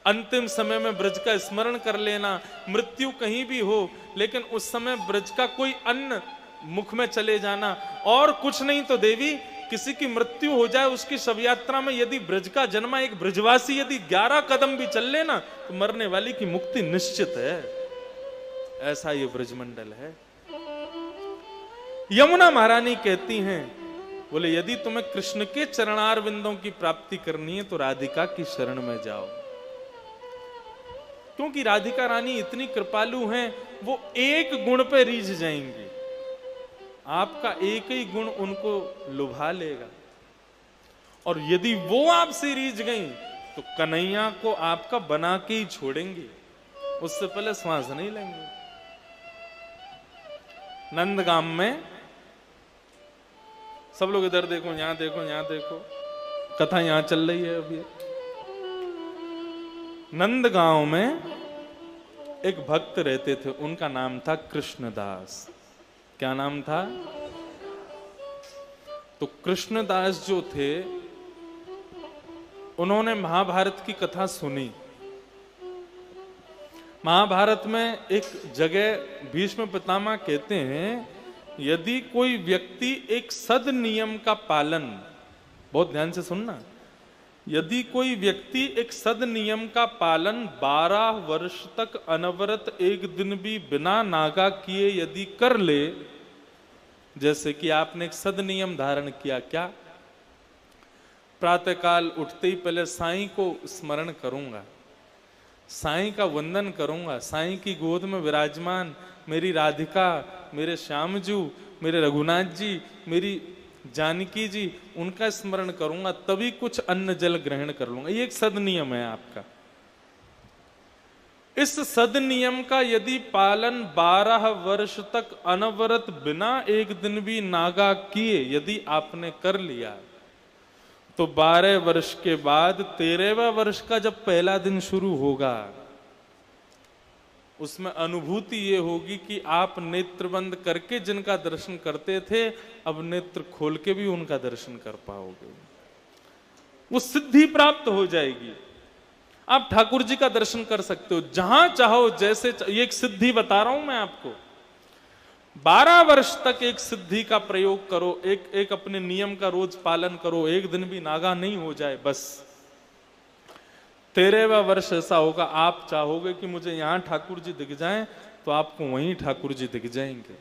अंतिम समय में ब्रज का स्मरण कर लेना। मृत्यु कहीं भी हो, लेकिन उस समय ब्रज का कोई अन्न मुख में चले जाना। और कुछ नहीं तो देवी, किसी की मृत्यु हो जाए, उसकी शव यात्रा में यदि ब्रज का जन्मा एक ब्रजवासी यदि 11 कदम भी चल लेना, तो मरने वाली की मुक्ति निश्चित है। ऐसा ये ब्रजमंडल है। यमुना महारानी कहती हैं, बोले यदि तुम्हें कृष्ण के चरणार बिंदों की प्राप्ति करनी है तो राधिका की शरण में जाओ। क्योंकि राधिका रानी इतनी कृपालु हैं, वो एक गुण पे रीझ जाएंगी। आपका एक ही गुण उनको लुभा लेगा, और यदि वो आपसे रीझ गई तो कन्हैया को आपका बना के ही छोड़ेंगे, उससे पहले श्वास नहीं लेंगे। नंदगाम में, सब लोग इधर देखो, यहां देखो, यहां देखो, कथा यहां चल रही है अभी। नंदगांव में एक भक्त रहते थे, उनका नाम था कृष्णदास। क्या नाम था? तो कृष्णदास जो थे, उन्होंने महाभारत की कथा सुनी। महाभारत में एक जगह भीष्म पितामह कहते हैं, यदि कोई व्यक्ति एक सद नियम का पालन, बहुत ध्यान से सुनना, यदि कोई व्यक्ति एक सद नियम का पालन 12 वर्ष तक अनवरत एक दिन भी बिना नागा किए यदि कर ले, जैसे कि आपने एक सद नियम धारण किया, क्या? प्रातःकाल उठते ही पहले साईं को स्मरण करूंगा, साईं का वंदन करूंगा, साईं की गोद में विराजमान मेरी राधिका, मेरे श्यामजू, मेरे रघुनाथ जी, मेरी जानकी जी, उनका स्मरण करूंगा, तभी कुछ अन्न जल ग्रहण कर लूंगा। ये एक सद नियम है आपका। इस सद नियम का यदि पालन 12 वर्ष तक अनवरत बिना एक दिन भी नागा किए यदि आपने कर लिया, तो 12 वर्ष के बाद 13वें वर्ष का जब पहला दिन शुरू होगा, उसमें अनुभूति ये होगी कि आप नेत्र बंद करके जिनका दर्शन करते थे, अब नेत्र खोल के भी उनका दर्शन कर पाओगे। वो सिद्धि प्राप्त हो जाएगी। आप ठाकुर जी का दर्शन कर सकते हो जहां चाहो, जैसे ये एक सिद्धि बता रहा हूं मैं आपको। 12 वर्ष तक एक सिद्धि का प्रयोग करो, एक अपने नियम का रोज पालन करो, एक दिन भी नागा नहीं हो जाए, बस 13वां वर्ष ऐसा होगा, आप चाहोगे कि मुझे यहां ठाकुर जी दिख जाएं, तो आपको वहीं ठाकुर जी दिख जाएंगे।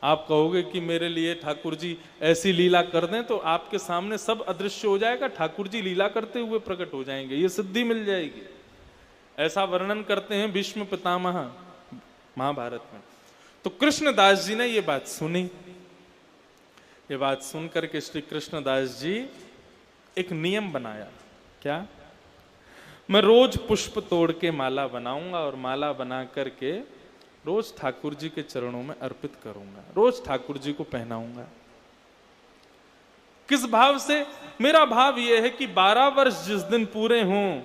आप कहोगे कि मेरे लिए ठाकुर जी ऐसी लीला कर दें, तो आपके सामने सब अदृश्य हो जाएगा, ठाकुर जी लीला करते हुए प्रकट हो जाएंगे, ये सिद्धि मिल जाएगी। ऐसा वर्णन करते हैं भीष्म पितामह महाभारत में। तो कृष्णदास जी ने ये बात सुनी। ये बात सुन करके श्री कृष्णदास जी एक नियम बनाया। क्या? मैं रोज पुष्प तोड़ के माला बनाऊंगा, और माला बना करके रोज ठाकुर जी के चरणों में अर्पित करूंगा, रोज ठाकुर जी को पहनाऊंगा। किस भाव से? मेरा भाव यह है कि 12 वर्ष जिस दिन पूरे हों,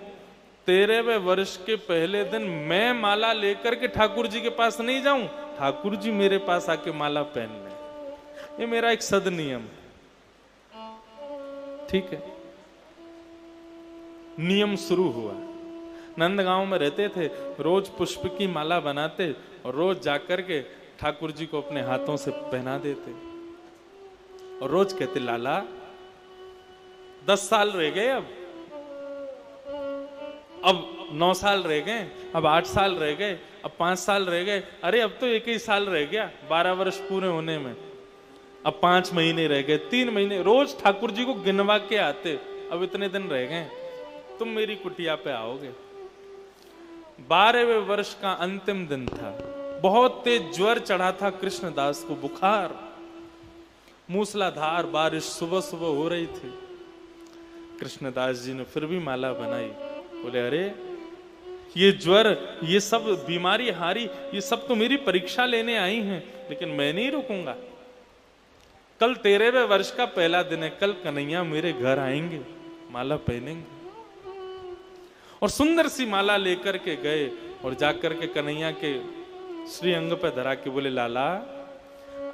13वें वर्ष के पहले दिन मैं माला लेकर के ठाकुर जी के पास नहीं जाऊं, ठाकुर जी मेरे पास आके माला पहन लें। ये मेरा एक सद नियम है। ठीक है, नियम शुरू हुआ। नंदगांव में रहते थे, रोज पुष्प की माला बनाते और रोज जाकर के ठाकुर जी को अपने हाथों से पहना देते और रोज कहते, लाला 10 साल रह गए, अब 9 साल रह गए, अब 8 साल रह गए, अब 5 साल रह गए, अरे अब तो 1 ही साल रह गया 12 वर्ष पूरे होने में, अब 5 महीने रह गए, 3 महीने, रोज ठाकुर जी को गिनवा के आते, अब इतने दिन रह गए, तुम मेरी कुटिया पे आओगे। 12वें वर्ष का अंतिम दिन था, बहुत तेज ज्वर चढ़ा था कृष्णदास को, बुखार, मूसलाधार बारिश सुबह सुबह हो रही थी। कृष्णदास जी ने फिर भी माला बनाई। बोले, अरे ये ज्वर, ये सब बीमारी हारी, ये सब तो मेरी परीक्षा लेने आई हैं, लेकिन मैं नहीं रुकूंगा। कल 13वें वर्ष का पहला दिन है, कल कन्हैया मेरे घर आएंगे, माला पहनेंगे। और सुंदर सी माला लेकर के गए और जाकर के कन्हैया के श्री अंग पे धरा के बोले, लाला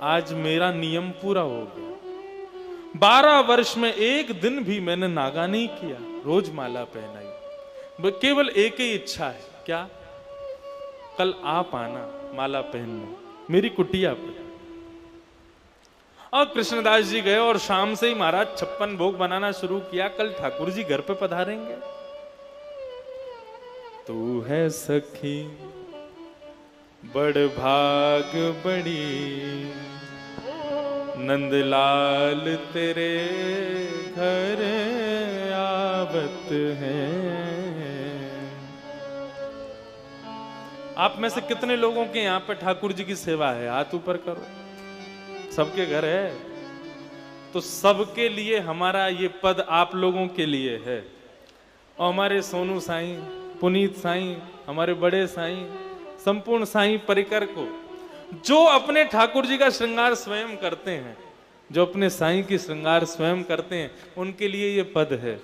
आज मेरा नियम पूरा हो गया, 12 वर्ष में एक दिन भी मैंने नागा नहीं किया, रोज माला पहनाई, केवल एक ही इच्छा है, क्या? कल आप आना माला पहनने मेरी कुटिया पे। और कृष्णदास जी गए और शाम से ही महाराज 56 भोग बनाना शुरू किया, कल ठाकुर जी घर पे पधारेंगे। तू है सखी बड़ भाग बड़ी, नंदलाल तेरे घर आवत है। आप में से कितने लोगों के यहाँ पे ठाकुर जी की सेवा है? हाथ ऊपर करो। सबके घर है, तो सबके लिए हमारा ये पद आप लोगों के लिए है। और हमारे सोनू साईं, पुनीत साईं, हमारे बड़े साईं, संपूर्ण साईं परिकर को, जो अपने ठाकुर जी का श्रृंगार स्वयं करते हैं, जो अपने साईं की श्रृंगार स्वयं करते हैं, उनके लिए ये पद है।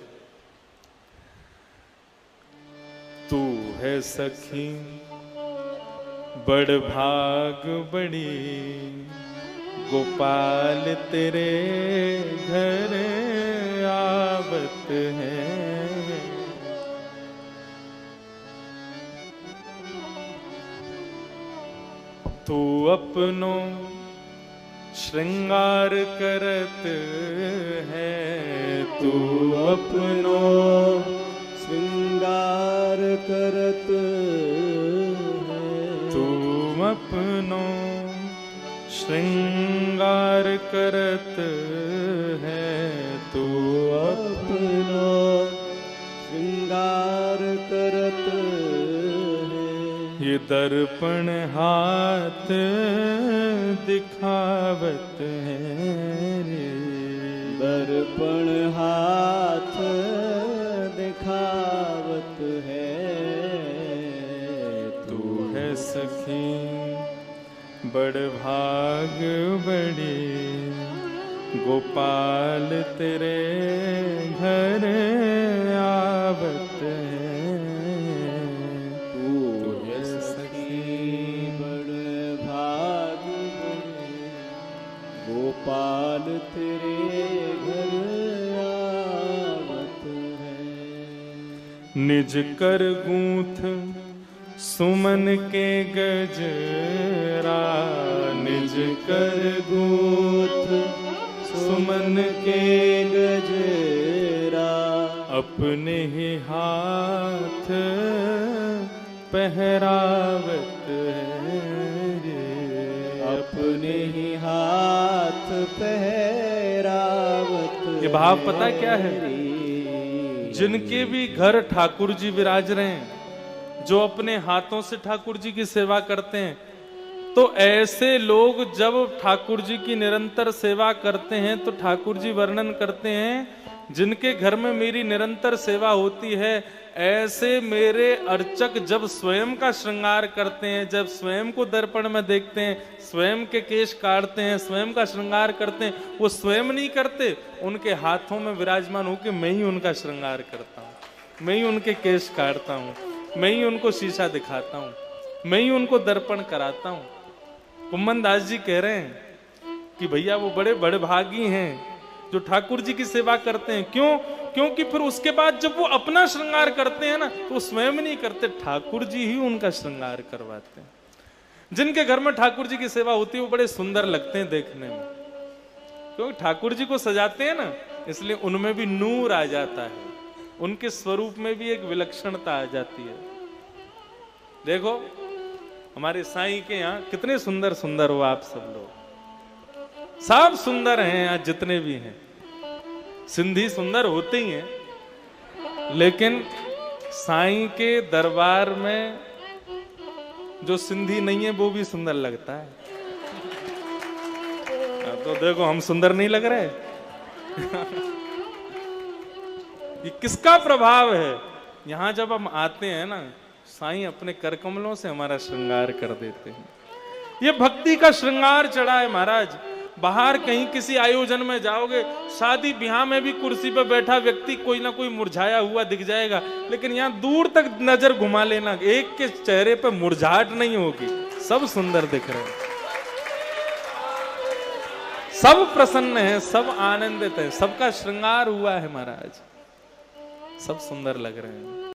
तू है सखी बड़ भाग बड़ी, गोपाल तेरे घर आवत है। तू अपनो श्रृंगार करत है, तू अपनो श्रृंगार करत है, तू अपनो श्रृंगार करत है, तू अपनो श्रृंगार करत है। ये दर्पण हाथ दिखावत है रे, दर्पण हाथ दिखावत है। तू है सखी बड़ भाग बड़ी, गोपाल तेरे घर आवत है। तू है सखी बड़ भाग बड़ी, गोपाल तेरे घर आवत है। निज कर गूंथ सुमन के गजरा, निज कर गूंथ सुमन के गजरा, अपने ही हाथ पहरावत है रे, अपने ही हाथ पहरावत। ये भाव पता क्या है? जिनके भी घर ठाकुर जी विराज रहे हैं, जो अपने हाथों से ठाकुर जी की सेवा करते हैं, तो ऐसे लोग जब ठाकुर जी की निरंतर सेवा करते हैं तो ठाकुर जी वर्णन करते हैं जिनके घर में मेरी निरंतर सेवा होती है, ऐसे मेरे अर्चक जब स्वयं का श्रृंगार करते हैं, जब स्वयं को दर्पण में देखते हैं, स्वयं के केश काटते हैं, स्वयं का श्रृंगार करते हैं, वो स्वयं नहीं करते, उनके हाथों में विराजमान होकर मैं ही उनका श्रृंगार करता हूँ, मैं ही उनके केश काटता हूँ, मैं ही उनको शीशा दिखाता हूँ, मैं ही उनको दर्पण कराता हूँ। कुम्मन दास जी कह रहे हैं कि भैया वो बड़े बड़े भागी हैं जो ठाकुर जी की सेवा करते हैं। क्यों? क्योंकि फिर उसके बाद जब वो अपना श्रृंगार करते हैं ना, तो स्वयं नहीं करते, ठाकुर जी ही उनका श्रृंगार करवाते हैं। जिनके घर में ठाकुर जी की सेवा होती है वो बड़े सुंदर लगते हैं देखने में, क्योंकि ठाकुर जी को सजाते हैं ना, इसलिए उनमें भी नूर आ जाता है, उनके स्वरूप में भी एक विलक्षणता आ जाती है। देखो हमारे साईं के यहाँ कितने सुंदर सुंदर हो आप सब लोग, सब सुंदर हैं आज जितने भी हैं। सिंधी सुंदर होते ही हैं, लेकिन साईं के दरबार में जो सिंधी नहीं है वो भी सुंदर लगता है। तो देखो हम सुंदर नहीं लग रहे। ये किसका प्रभाव है? यहां जब हम आते हैं ना, साईं अपने कर कमलों से हमारा श्रृंगार कर देते हैं। ये भक्ति का श्रृंगार चढ़ा है महाराज। बाहर कहीं किसी आयोजन में जाओगे, शादी ब्याह में भी कुर्सी पर बैठा व्यक्ति कोई ना कोई मुरझाया हुआ दिख जाएगा, लेकिन यहाँ दूर तक नजर घुमा लेना, एक के चेहरे पर मुरझाहट नहीं होगी, सब सुंदर दिख रहे हैं, सब प्रसन्न हैं, सब आनंदित हैं, सबका श्रृंगार हुआ है महाराज, सब सुंदर लग रहे हैं।